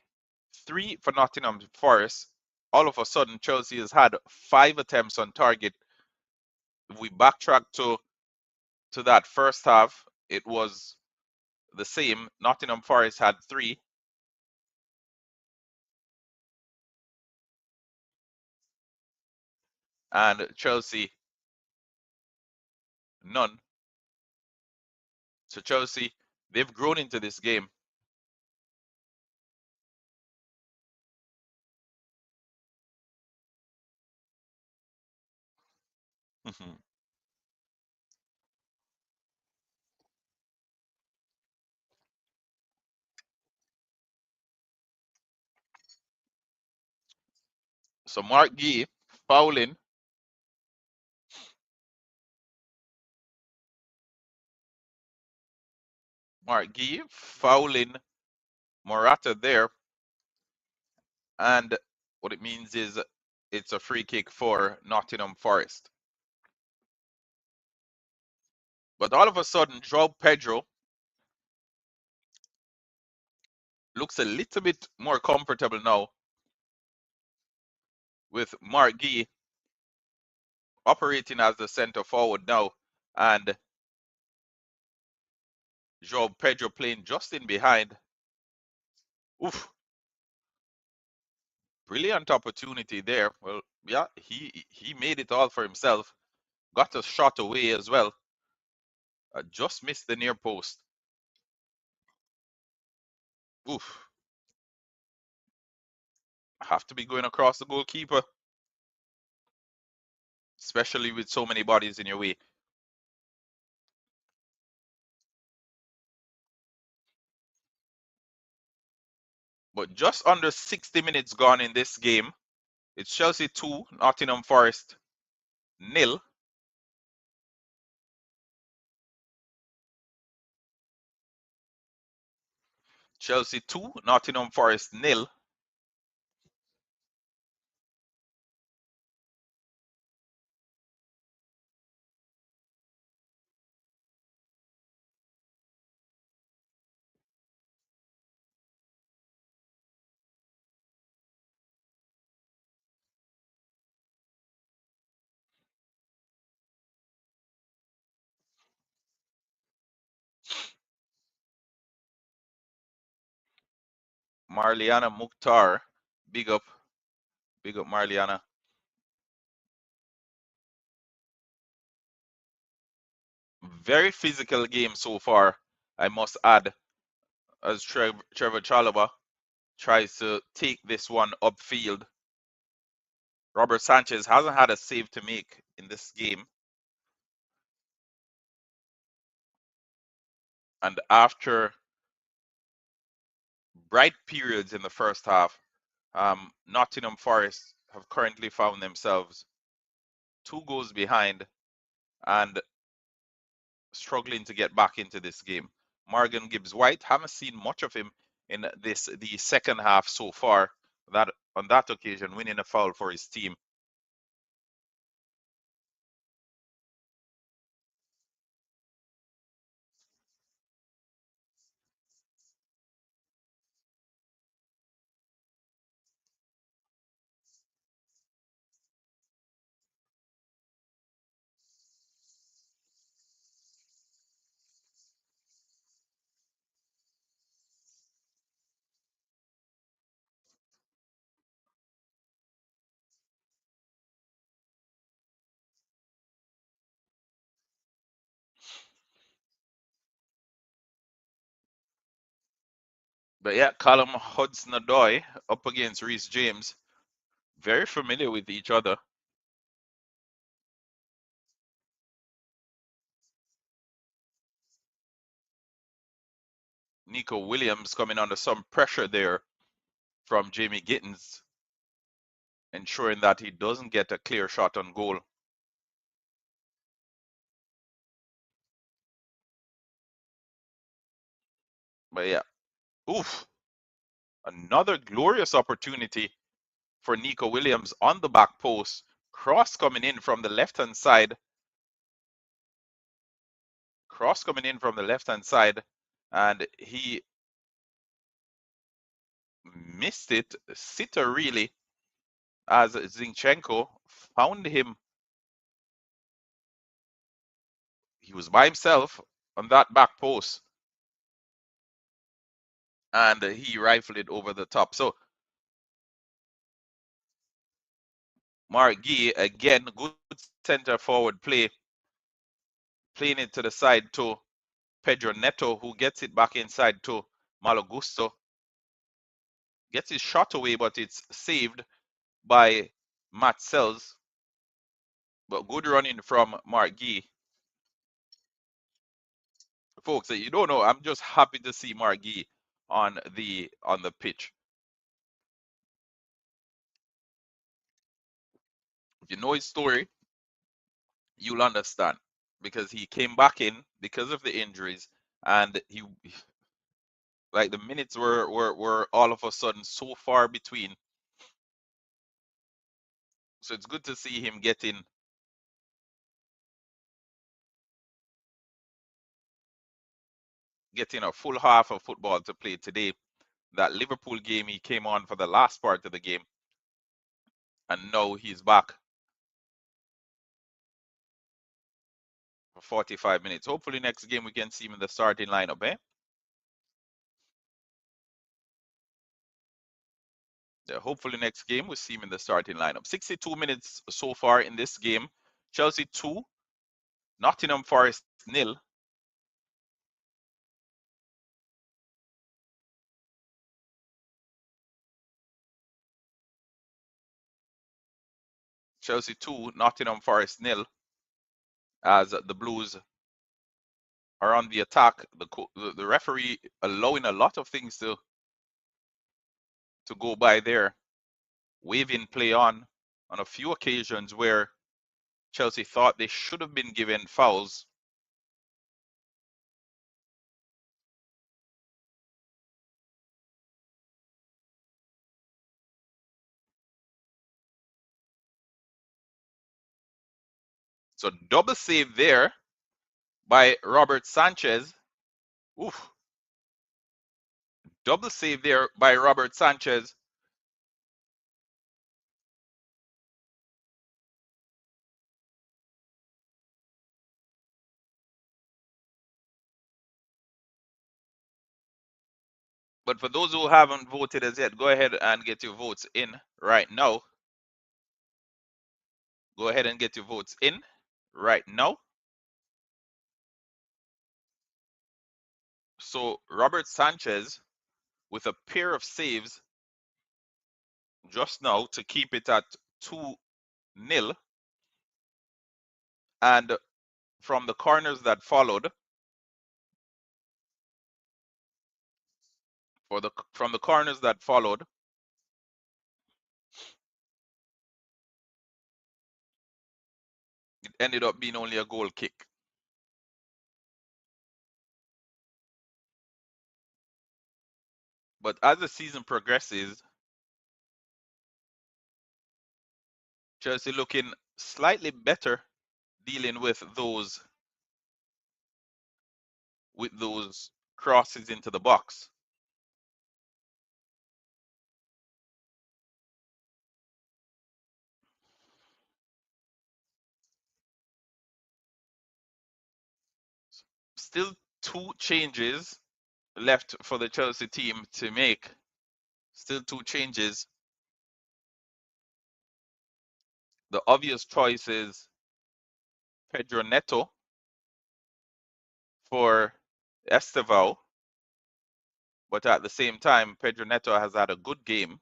3 for Nottingham Forest. All of a sudden, Chelsea has had 5 attempts on target. If we backtrack to that first half, it was the same. Nottingham Forest had 3. And Chelsea, none. So Chelsea, they've grown into this game. So Mark Gee fouling. Mark Gee fouling Morata there. And what it means is it's a free kick for Nottingham Forest. But all of a sudden, Joao Pedro looks a little bit more comfortable now with Mark Gee operating as the center forward now, and Joao Pedro playing just in behind. Oof, brilliant opportunity there. Well, yeah, he made it all for himself. Got a shot away as well. Just missed the near post. Oof. Have to be going across the goalkeeper, especially with so many bodies in your way. But just under 60 minutes gone in this game. It's Chelsea 2, Nottingham Forest nil. Chelsea 2, Nottingham Forest nil. Marliana Mukhtar. Big up. Big up, Marliana. Very physical game so far, I must add, as Trevor Chalobah tries to take this one upfield. Robert Sanchez hasn't had a save to make in this game. And after bright periods in the first half, Nottingham Forest have currently found themselves 2 goals behind and struggling to get back into this game. Morgan Gibbs White, haven't seen much of him in the second half so far. That on that occasion, winning a foul for his team. But yeah, Callum Hudson-Odoi up against Reece James. Very familiar with each other. Nico Williams coming under some pressure there from Jamie Gittins, ensuring that he doesn't get a clear shot on goal. But yeah, oof, another glorious opportunity for Nico Williams on the back post. Cross coming in from the left-hand side. Cross coming in from the left-hand side, and he missed it. Sitter really, as Zinchenko found him. He was by himself on that back post, and he rifled it over the top. So Mark Gee, again, good center forward play, playing it to the side to Pedro Neto, who gets it back inside to Malo Gusto. Gets his shot away, but it's saved by Matt Sells. But good running from Mark Gee. Folks, you don't know, I'm just happy to see Mark Gee on the pitch. If you know his story, you'll understand, because he came back in because of the injuries, and he, like, the minutes were all of a sudden so far between. So it's good to see him getting a full half of football to play today. That Liverpool game, he came on for the last part of the game, and now he's back for 45 minutes. Hopefully next game we can see him in the starting lineup, eh? Yeah, hopefully next game we see him in the starting lineup. 62 minutes so far in this game. Chelsea 2, Nottingham Forest 0. Chelsea 2, Nottingham Forest 0, as the Blues are on the attack. The referee allowing a lot of things to go by there, waving play on a few occasions where Chelsea thought they should have been given fouls. So double save there by Robert Sanchez. Oof. Double save there by Robert Sanchez. But for those who haven't voted as yet, go ahead and get your votes in right now. Go ahead and get your votes in right now. So Robert Sanchez with a pair of saves just now to keep it at 2-0. And from the corners that followed, from the corners that followed, it ended up being only a goal kick. But as the season progresses, Chelsea looking slightly better dealing with those crosses into the box. Still 2 changes left for the Chelsea team to make. Still 2 changes. The obvious choice is Pedro Neto for Estevao, but at the same time, Pedro Neto has had a good game.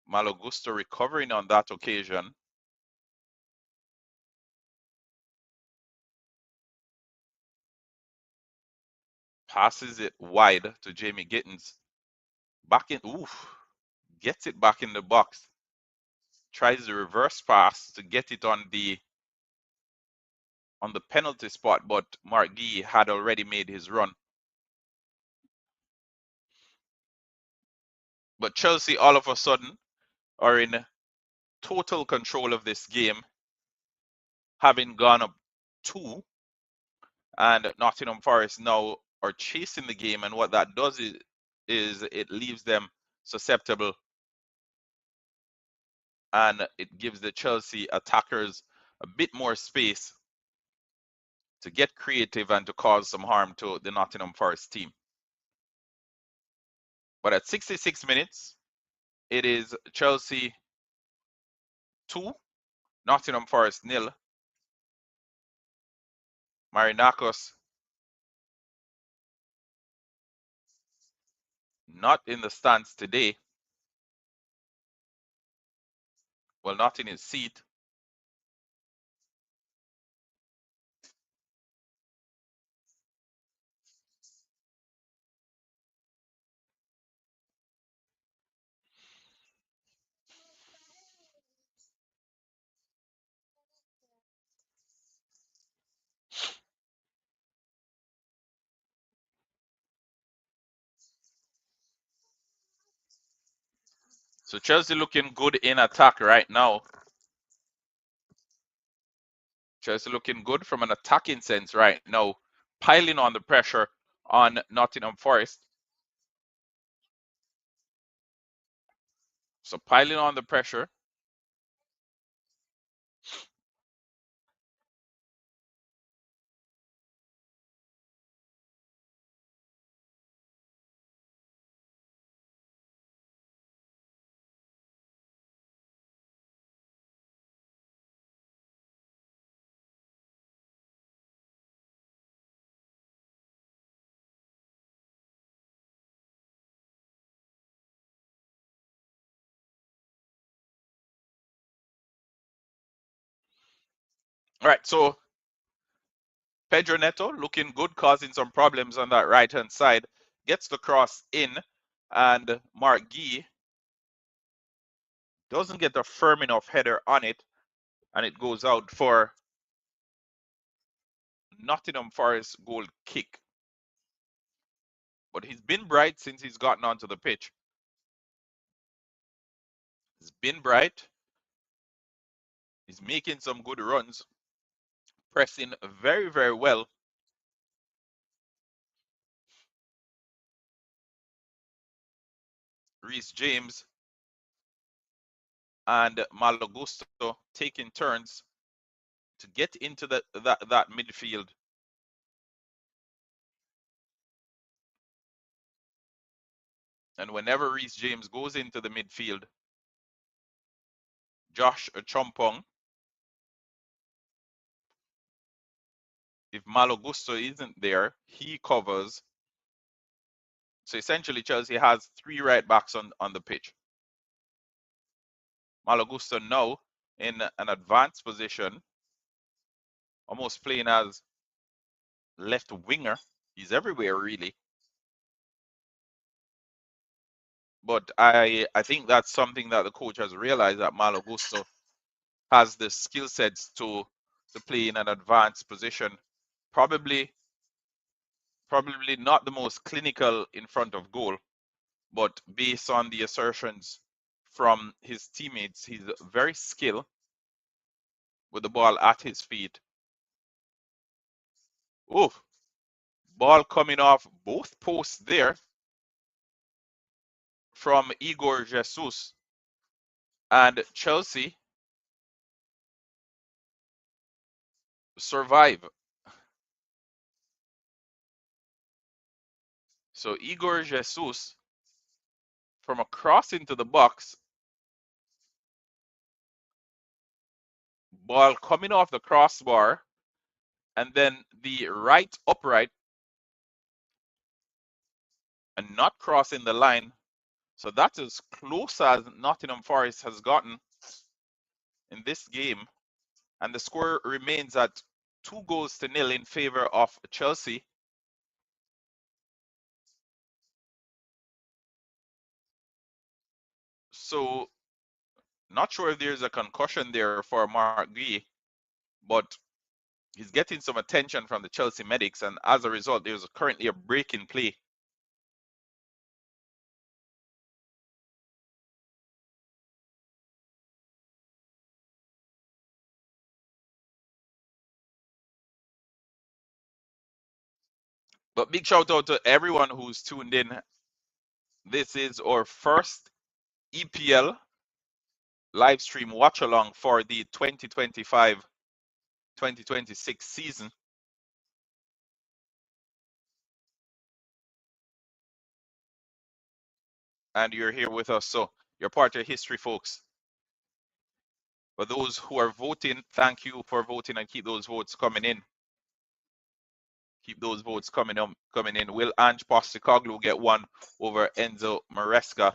Malo Gusto recovering on that occasion. Passes it wide to Jamie Gittins. Back in, gets it back in the box. Tries the reverse pass to get it on the penalty spot, but Mark Gee had already made his run. But Chelsea all of a sudden are in total control of this game, having gone up 2, and Nottingham Forest now are chasing the game, and what that does is it leaves them susceptible, and it gives the Chelsea attackers a bit more space to get creative and to cause some harm to the Nottingham Forest team. But at 66 minutes, it is Chelsea 2, Nottingham Forest 0. Marinakos not in the stands today. Well, not in his seat. So Chelsea looking good in attack right now. Chelsea looking good from an attacking sense right now, piling on the pressure on Nottingham Forest. So piling on the pressure. All right, so Pedro Neto looking good, causing some problems on that right-hand side. Gets the cross in, and Mark Gee doesn't get a firm enough header on it, and it goes out for Nottingham Forest goal kick. But he's been bright since he's gotten onto the pitch. He's been bright. He's making some good runs, pressing very, very well. Reece James and Malo Gusto taking turns to get into that midfield. And whenever Reece James goes into the midfield, Josh Chompong, if Malo Gusto isn't there, he covers. So essentially, Chelsea has 3 right backs on the pitch. Malo Gusto now in an advanced position, almost playing as left winger. He's everywhere, really. But I think that's something that the coach has realized, that Malo Gusto has the skill sets to play in an advanced position. Probably not the most clinical in front of goal, but based on the assertions from his teammates, he's very skilled with the ball at his feet. Oh, ball coming off both posts there from Igor Jesus, and Chelsea survive. So Igor Jesus from a cross into the box, ball coming off the crossbar, and then the right upright and not crossing the line. So that's as close as Nottingham Forest has gotten in this game. And the score remains at 2-0 in favor of Chelsea. So not sure if there's a concussion there for Mark Guy, but he's getting some attention from the Chelsea medics, and as a result, there's currently a break in play. But big shout out to everyone who's tuned in. This is our first EPL live stream watch along for the 2025-2026 season. And you're here with us, so you're part of history, folks. For those who are voting, thank you for voting, and keep those votes coming in. Keep those votes coming in. Will Ange Postecoglou get one over Enzo Maresca?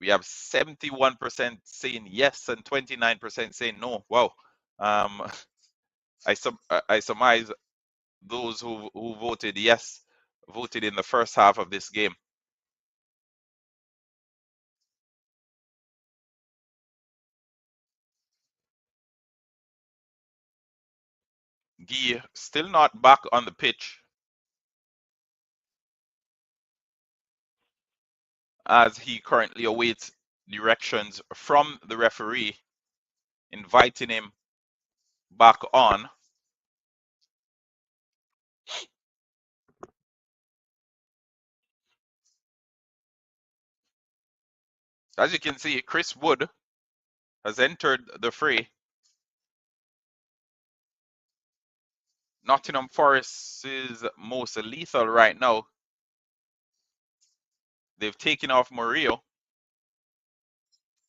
We have 71% saying yes and 29% saying no. Wow. I surmise those who voted yes voted in the first half of this game. Guy still not back on the pitch, as he currently awaits directions from the referee inviting him back on. As you can see, Chris Wood has entered the fray. Nottingham Forest is most lethal right now. They've taken off Murillo.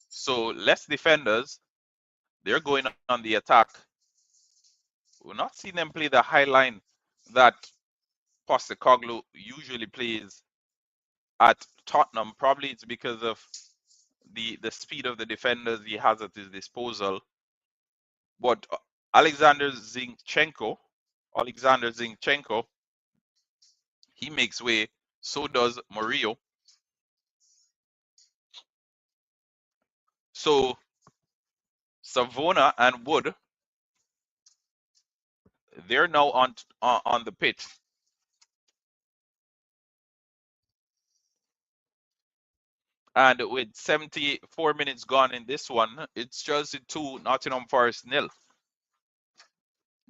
So less defenders. They're going on the attack. We're not seeing them play the high line that Postecoglou usually plays at Tottenham. Probably it's because of the speed of the defenders he has at his disposal. But Alexander Zinchenko, he makes way. So does Murillo. So Savona and Wood, they're now on the pitch. And with 74 minutes gone in this one, it's Chelsea 2, Nottingham Forest 0.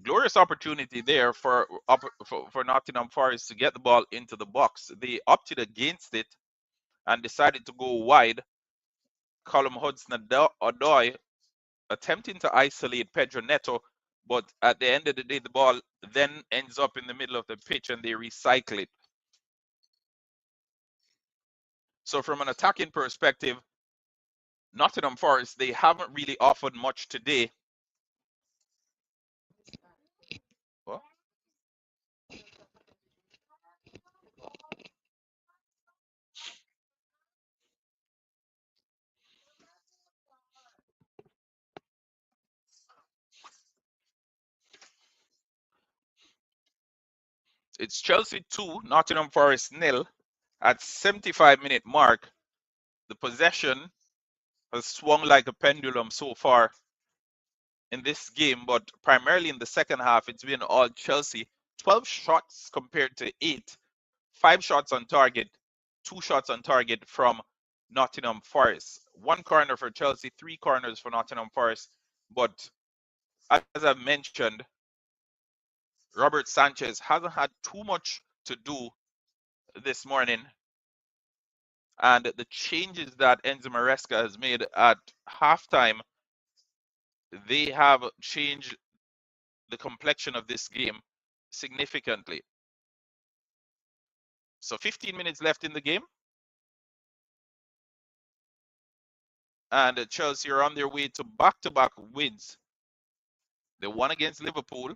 Glorious opportunity there for Nottingham Forest to get the ball into the box. They opted against it and decided to go wide. Callum Hudson-Odoi attempting to isolate Pedro Neto, But at the end of the day, the ball then ends up in the middle of the pitch and they recycle it. So from an attacking perspective, Nottingham Forest, they haven't really offered much today. Well, it's Chelsea 2, Nottingham Forest nil. At 75-minute mark, the possession has swung like a pendulum so far in this game, but primarily in the second half, it's been all Chelsea. 12 shots compared to 8, 5 shots on target, 2 shots on target from Nottingham Forest. 1 corner for Chelsea, 3 corners for Nottingham Forest. But as I've mentioned, Robert Sanchez hasn't had too much to do this morning. And the changes that Enzo Maresca has made at halftime, they have changed the complexion of this game significantly. So 15 minutes left in the game. And Chelsea are on their way to back-to-back wins. They won against Liverpool.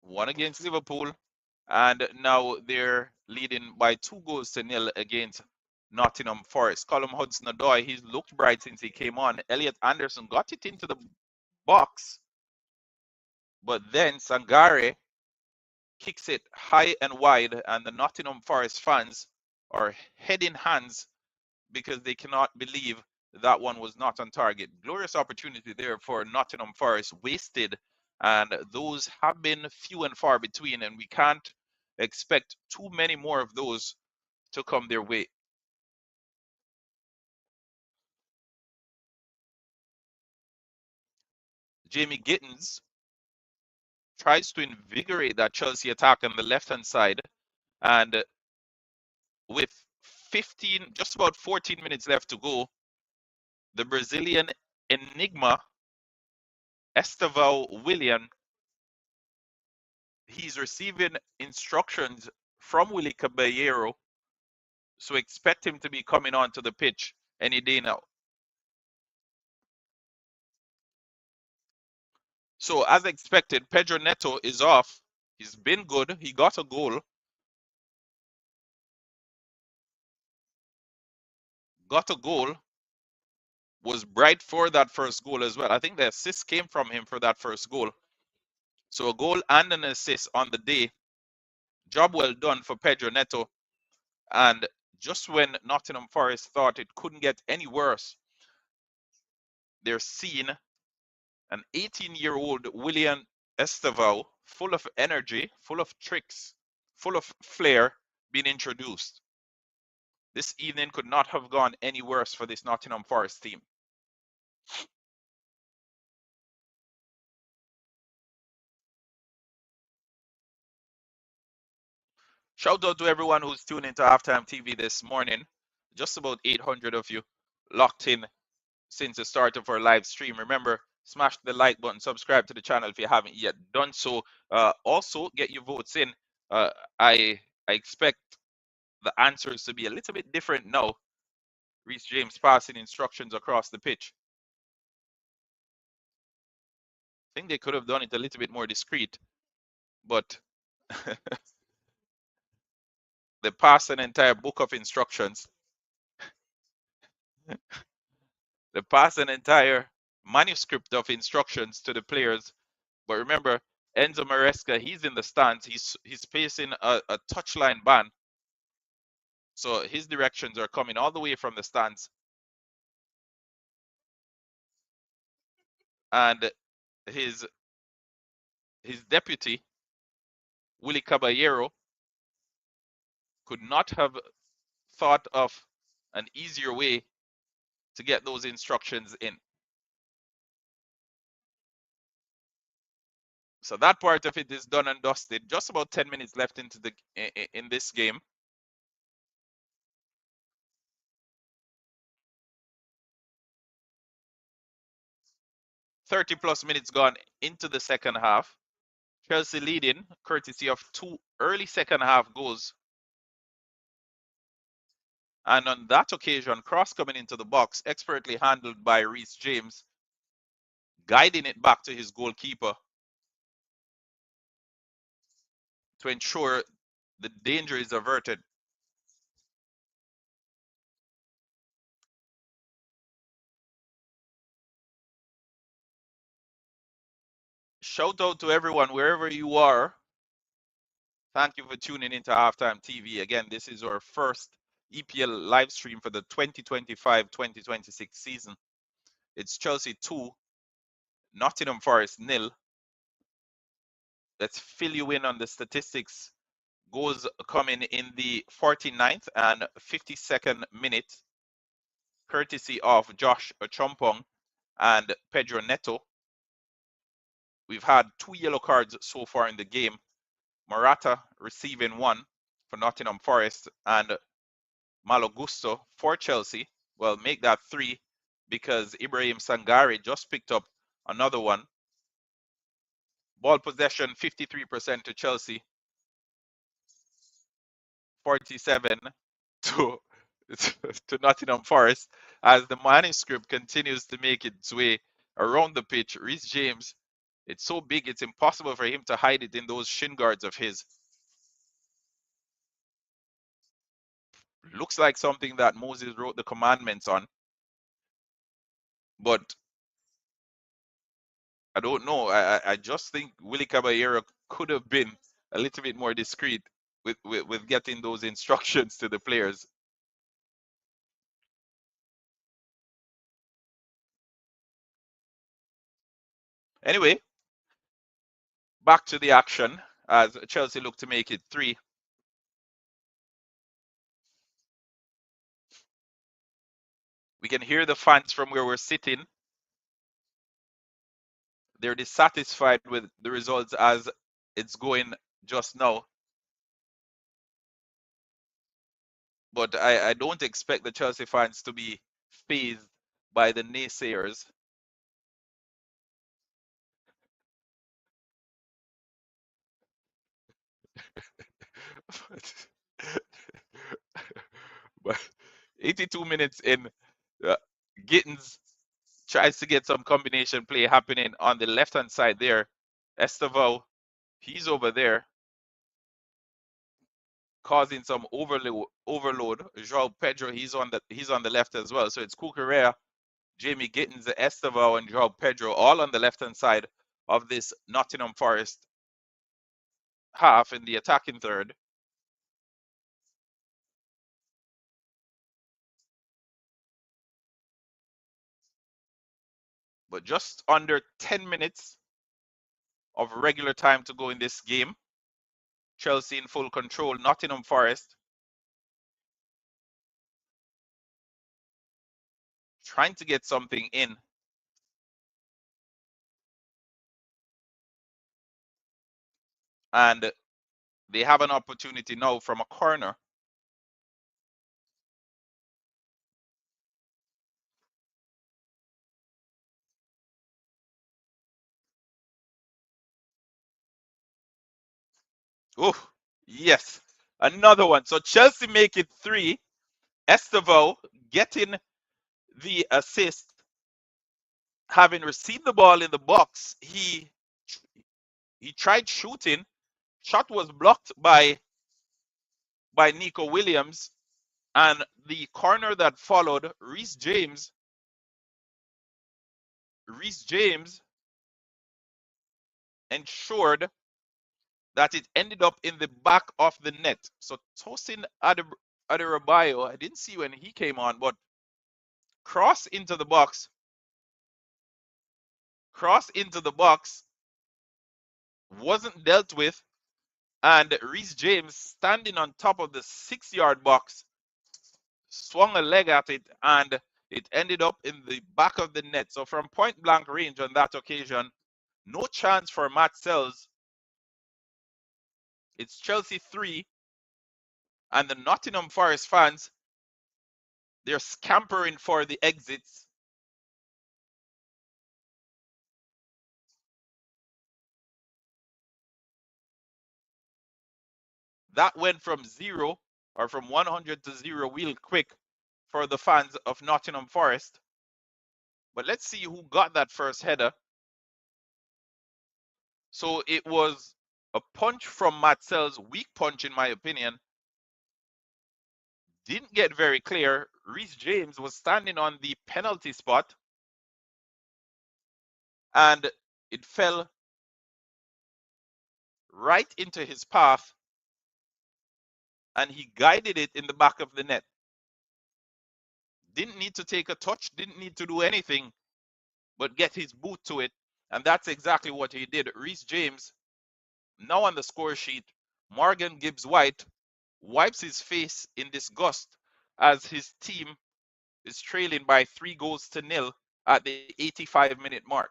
Won against Liverpool. And now they're leading by 2-0 against Nottingham Forest. Callum Hudson-Odoi, he's looked bright since he came on. Elliot Anderson got it into the box. But then Sangare kicks it high and wide, and the Nottingham Forest fans are head in hands because they cannot believe that one was not on target. Glorious opportunity there for Nottingham Forest, wasted, and those have been few and far between, and we can't expect too many more of those to come their way. Jamie Gittins tries to invigorate that Chelsea attack on the left-hand side, and with 15, just about 14 minutes left to go, the Brazilian enigma, Estevão Willian, he's receiving instructions from Willie Caballero, so expect him to be coming onto the pitch any day now. So as expected, Pedro Neto is off. He's been good. He got a goal. Was bright for that first goal as well. I think the assist came from him for that first goal. So a goal and an assist on the day. Job well done for Pedro Neto. And just when Nottingham Forest thought it couldn't get any worse, they're seeing an 18-year-old William Estevão, full of energy, full of tricks, full of flair, being introduced. This evening could not have gone any worse for this Nottingham Forest team. Shout out to everyone who's tuned into Halftime TV this morning. Just about 800 of you locked in since the start of our live stream. Remember, smash the like button, subscribe to the channel if you haven't yet done so. Also, get your votes in. I expect the answers to be a little bit different now. Reece James passing instructions across the pitch. I think they could have done it a little bit more discreet, but they passed an entire book of instructions. They passed an entire manuscript of instructions to the players. But remember, Enzo Maresca, he's in the stands. He's facing a touchline ban. So his directions are coming all the way from the stands. And his deputy, Willie Caballero, could not have thought of an easier way to get those instructions in. So that part of it is done and dusted. Just about 10 minutes left into in this game. 30 plus minutes gone into the second half. Chelsea leading, courtesy of 2 early second half goals. And on that occasion, cross coming into the box, expertly handled by Reece James, guiding it back to his goalkeeper to ensure the danger is averted. Shout out to everyone wherever you are. Thank you for tuning into Halftime TV. Again, this is our first EPL live stream for the 2025-2026 season. It's Chelsea 2, Nottingham Forest 0. Let's fill you in on the statistics. Goals coming in the 49th and 52nd minute, courtesy of Josh Chompong and Pedro Neto. We've had 2 yellow cards so far in the game. Morata receiving 1 for Nottingham Forest, and Malo Gusto for Chelsea. Well, make that 3 because Ibrahim Sangare just picked up another one. Ball possession 53% to Chelsea, 47 to to Nottingham Forest, as the manuscript continues to make its way around the pitch. Reece James, it's so big it's impossible for him to hide it in those shin guards of his. Looks like something that Moses wrote the commandments on, but I don't know. I just think Willie Caballero could have been a little bit more discreet with getting those instructions to the players. Anyway, back to the action as Chelsea look to make it 3. We can hear the fans from where we're sitting. They're dissatisfied with the results as it's going just now. But I don't expect the Chelsea fans to be fazed by the naysayers. But 82 minutes in, uh, Gittins tries to get some combination play happening on the left hand side there. Estevao, he's over there causing some overload. João Pedro, he's on the left as well. So it's Cucurella, Jamie Gittins, Estevao, and João Pedro all on the left hand side of this Nottingham Forest half in the attacking third. But just under 10 minutes of regular time to go in this game. Chelsea in full control. Nottingham Forest trying to get something in. And they have an opportunity now from a corner. Oh, yes. Another one. So Chelsea make it 3. Estevao getting the assist. Having received the ball in the box, he tried shooting. Shot was blocked by Nico Williams. And the corner that followed, Reece James ensured that it ended up in the back of the net. So Tosin Adebayo, I didn't see when he came on, but cross into the box, wasn't dealt with, and Reece James standing on top of the 6-yard box swung a leg at it, and it ended up in the back of the net. So from point blank range on that occasion, no chance for Matt Sells. It's Chelsea 3, and the Nottingham Forest fans, they're scampering for the exits. That went from zero or from 100 to zero real quick for the fans of Nottingham Forest. But let's see who got that first header. So it was a punch from Matsel's weak punch, in my opinion. Didn't get very clear. Reece James was standing on the penalty spot and it fell right into his path and he guided it in the back of the net. Didn't need to take a touch, didn't need to do anything but get his boot to it. And that's exactly what he did. Reece James, now on the score sheet, Morgan Gibbs White wipes his face in disgust as his team is trailing by 3 goals to 0 at the 85-minute mark.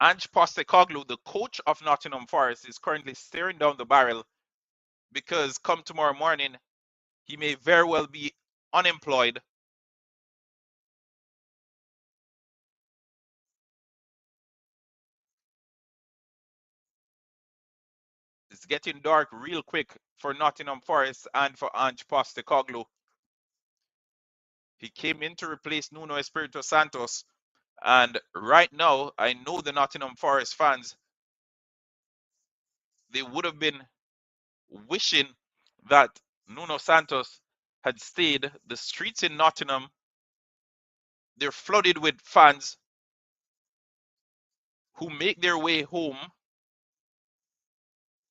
Ange Postecoglou, the coach of Nottingham Forest, is currently staring down the barrel because come tomorrow morning, he may very well be unemployed. It's getting dark real quick for Nottingham Forest and for Ange Postecoglou. He came in to replace Nuno Espirito Santos. And right now, I know the Nottingham Forest fans, they would have been wishing that Nuno Santos had stayed. The streets in Nottingham, they're flooded with fans who make their way home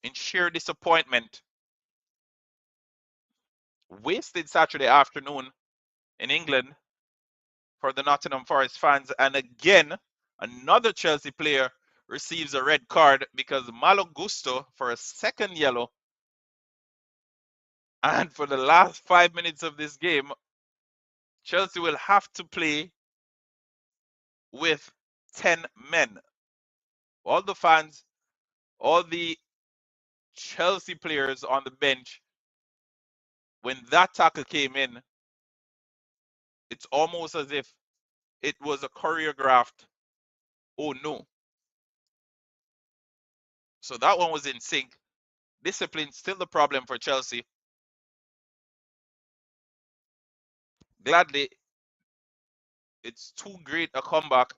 in sheer disappointment. Wasted Saturday afternoon in England for the Nottingham Forest fans. And again, another Chelsea player receives a red card because Malo Gusto for a second yellow. And for the last 5 minutes of this game, Chelsea will have to play with 10 men. All the fans, all the Chelsea players on the bench, when that tackle came in, it's almost as if it was a choreographed, oh no. So that one was in sync. Discipline still the problem for Chelsea. Gladly, it's too great a comeback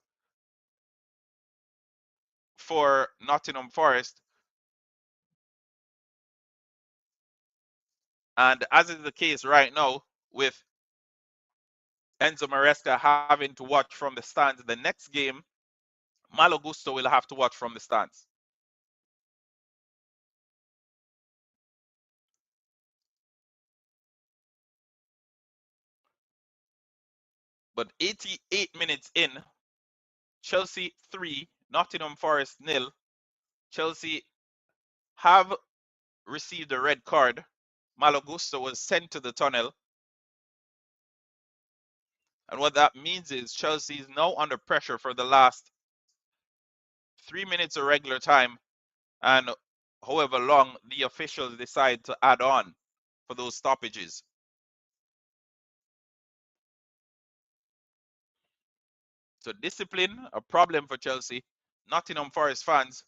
for Nottingham Forest. And as is the case right now, with Enzo Maresca having to watch from the stands, the next game, Malo Gusto will have to watch from the stands. But 88 minutes in, Chelsea 3, Nottingham Forest 0. Chelsea have received a red card. Malo Gusto was sent to the tunnel. And what that means is Chelsea is now under pressure for the last 3 minutes of regular time and however long the officials decide to add on for those stoppages. So discipline, a problem for Chelsea. Nottingham Forest fans,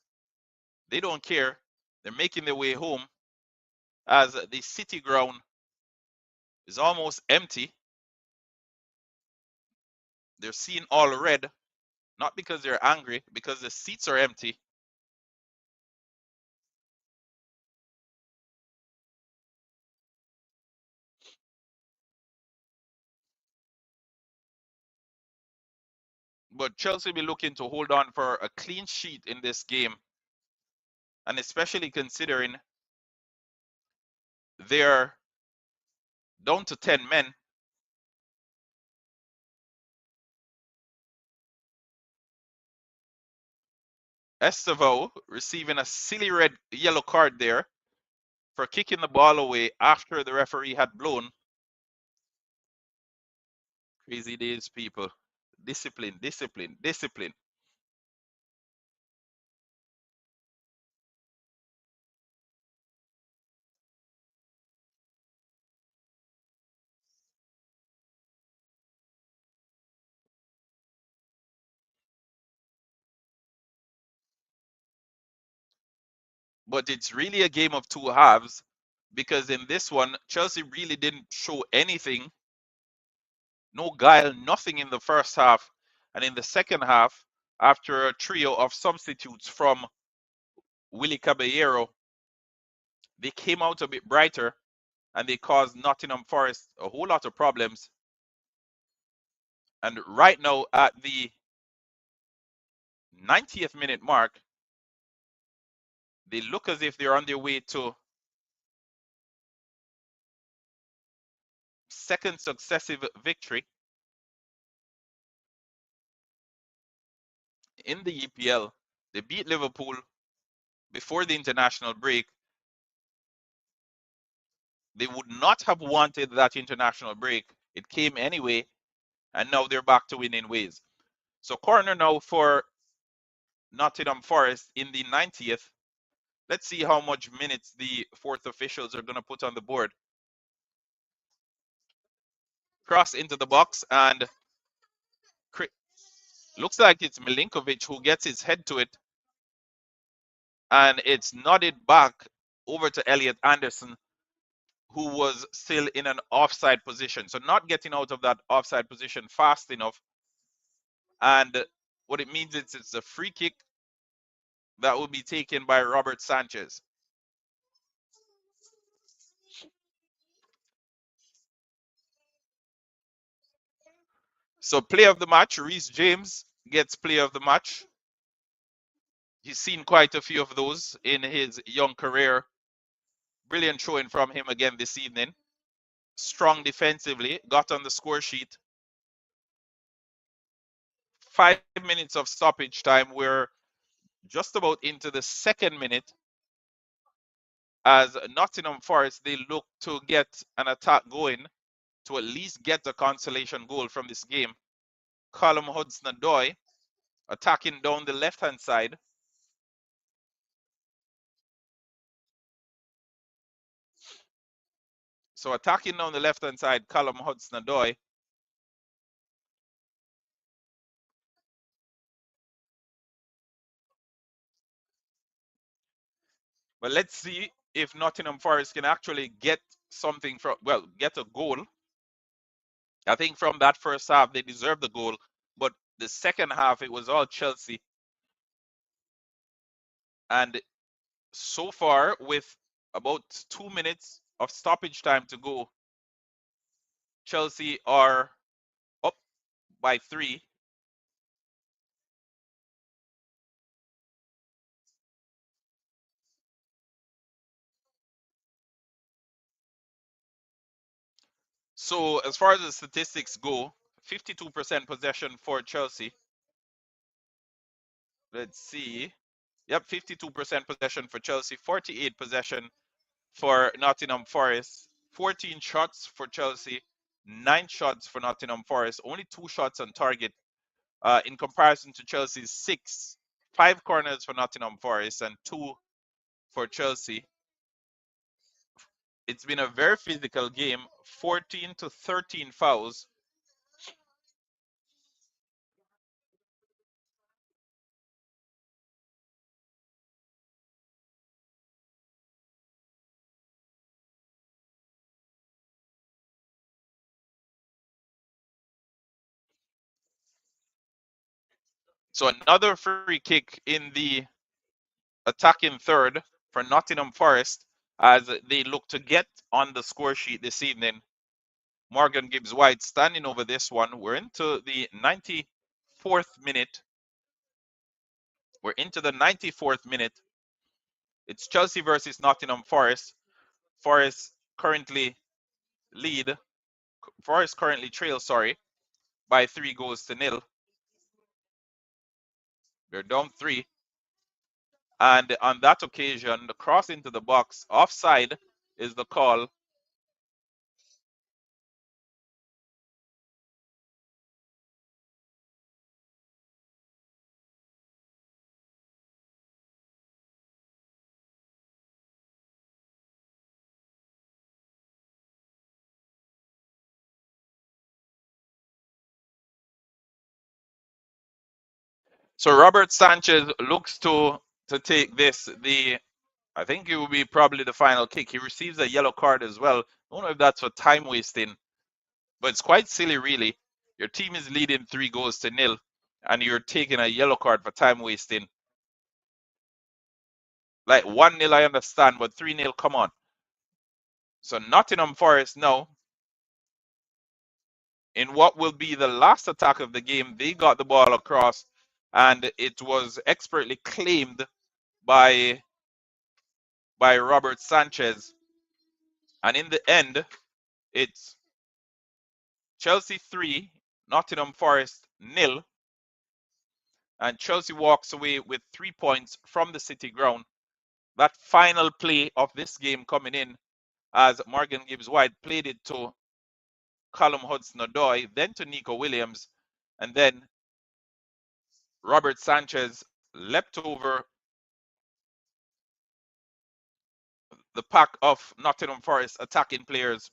they don't care. They're making their way home as the City ground is almost empty. They're seeing all red, not because they're angry, because the seats are empty. But Chelsea will be looking to hold on for a clean sheet in this game, and especially considering they're down to 10 men. Estevao receiving a silly red yellow card there for kicking the ball away after the referee had blown. Crazy days, people. Discipline, discipline, discipline. but it's really a game of two halves because in this one, Chelsea really didn't show anything, no guile, nothing in the first half. And in the second half, after a trio of substitutes from Willie Caballero, they came out a bit brighter and they caused Nottingham Forest a whole lot of problems. And right now, at the 90th minute mark, they look as if they're on their way to second successive victory in the EPL. They beat Liverpool before the international break. They would not have wanted that international break. It came anyway, and now they're back to winning ways. So corner now for Nottingham Forest in the 90th. Let's see how much minutes the fourth officials are going to put on the board. Cross into the box, and looks like it's Milinkovic who gets his head to it, and it's nodded back over to Elliot Anderson, who was still in an offside position. So not getting out of that offside position fast enough. And what it means is it's a free kick that will be taken by Robert Sanchez. So player of the match, Reece James gets player of the match. He's seen quite a few of those in his young career. Brilliant showing from him again this evening. Strong defensively, got on the score sheet. 5 minutes of stoppage time. We're just about into the second minute as Nottingham Forest, they look to get an attack going to at least get a consolation goal from this game. Callum Hudson-Odoi attacking down the left-hand side. So attacking down the left-hand side, Callum Hudson-Odoi. But let's see if Nottingham Forest can actually get something from, well, get a goal. I think from that first half, they deserved the goal. But the second half, it was all Chelsea. And so far, with about 2 minutes of stoppage time to go, Chelsea are up by 3. So as far as the statistics go, 52% possession for Chelsea. Let's see. Yep, 52% possession for Chelsea, 48 possession for Nottingham Forest, 14 shots for Chelsea, 9 shots for Nottingham Forest, only 2 shots on target in comparison to Chelsea's 6. 5 corners for Nottingham Forest and 2 for Chelsea. It's been a very physical game, 14 to 13 fouls. So another free kick in the attacking third for Nottingham Forest as they look to get on the score sheet this evening. Morgan Gibbs White standing over this one. We're into the 94th minute. We're into the 94th minute. It's Chelsea versus Nottingham Forest. Forest currently lead. Forest currently trail, sorry, by 3 goals to nil. They're down 3. And on that occasion, the cross into the box, offside is the call. So Robert Sanchez looks to take this. The I think it will be probably the final kick. He receives a yellow card as well. I don't know if that's for time wasting, but it's quite silly, really. Your team is leading 3 goals to nil, and you're taking a yellow card for time wasting. Like 1-0, I understand, but 3-0, come on. So Nottingham Forest now, in what will be the last attack of the game, they got the ball across, and it was expertly claimed by Robert Sanchez. And in the end, it's Chelsea 3, Nottingham Forest 0, and Chelsea walks away with 3 points from the City ground. That final play of this game coming in as Morgan Gibbs-White played it to Callum Hudson-Odoi, then to Nico Williams, and then Robert Sanchez leapt over the pack of Nottingham Forest attacking players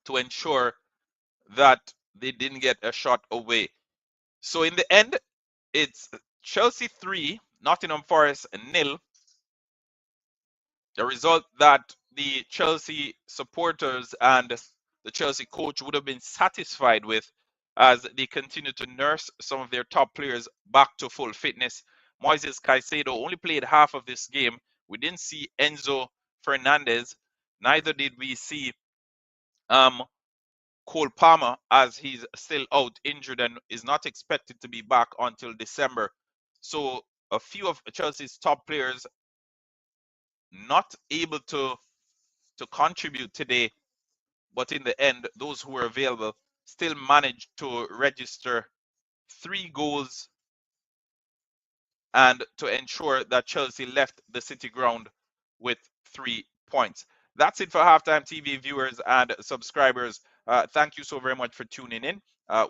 to ensure that they didn't get a shot away. So in the end, it's Chelsea 3, Nottingham Forest 0. The result that the Chelsea supporters and the Chelsea coach would have been satisfied with, as they continue to nurse some of their top players back to full fitness. Moises Caicedo only played half of this game. We didn't see Enzo Fernandez. Neither did we see Cole Palmer, as he's still out injured and is not expected to be back until December. So a few of Chelsea's top players not able to contribute today, but in the end, those who were available still managed to register 3 goals and to ensure that Chelsea left the City ground with 3 points. That's it for Halftime TV viewers and subscribers. Thank you so very much for tuning in.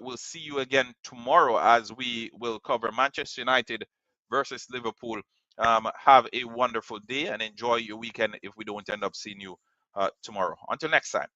We'll see you again tomorrow as we will cover Manchester United versus Liverpool. Have a wonderful day and enjoy your weekend if we don't end up seeing you tomorrow. Until next time.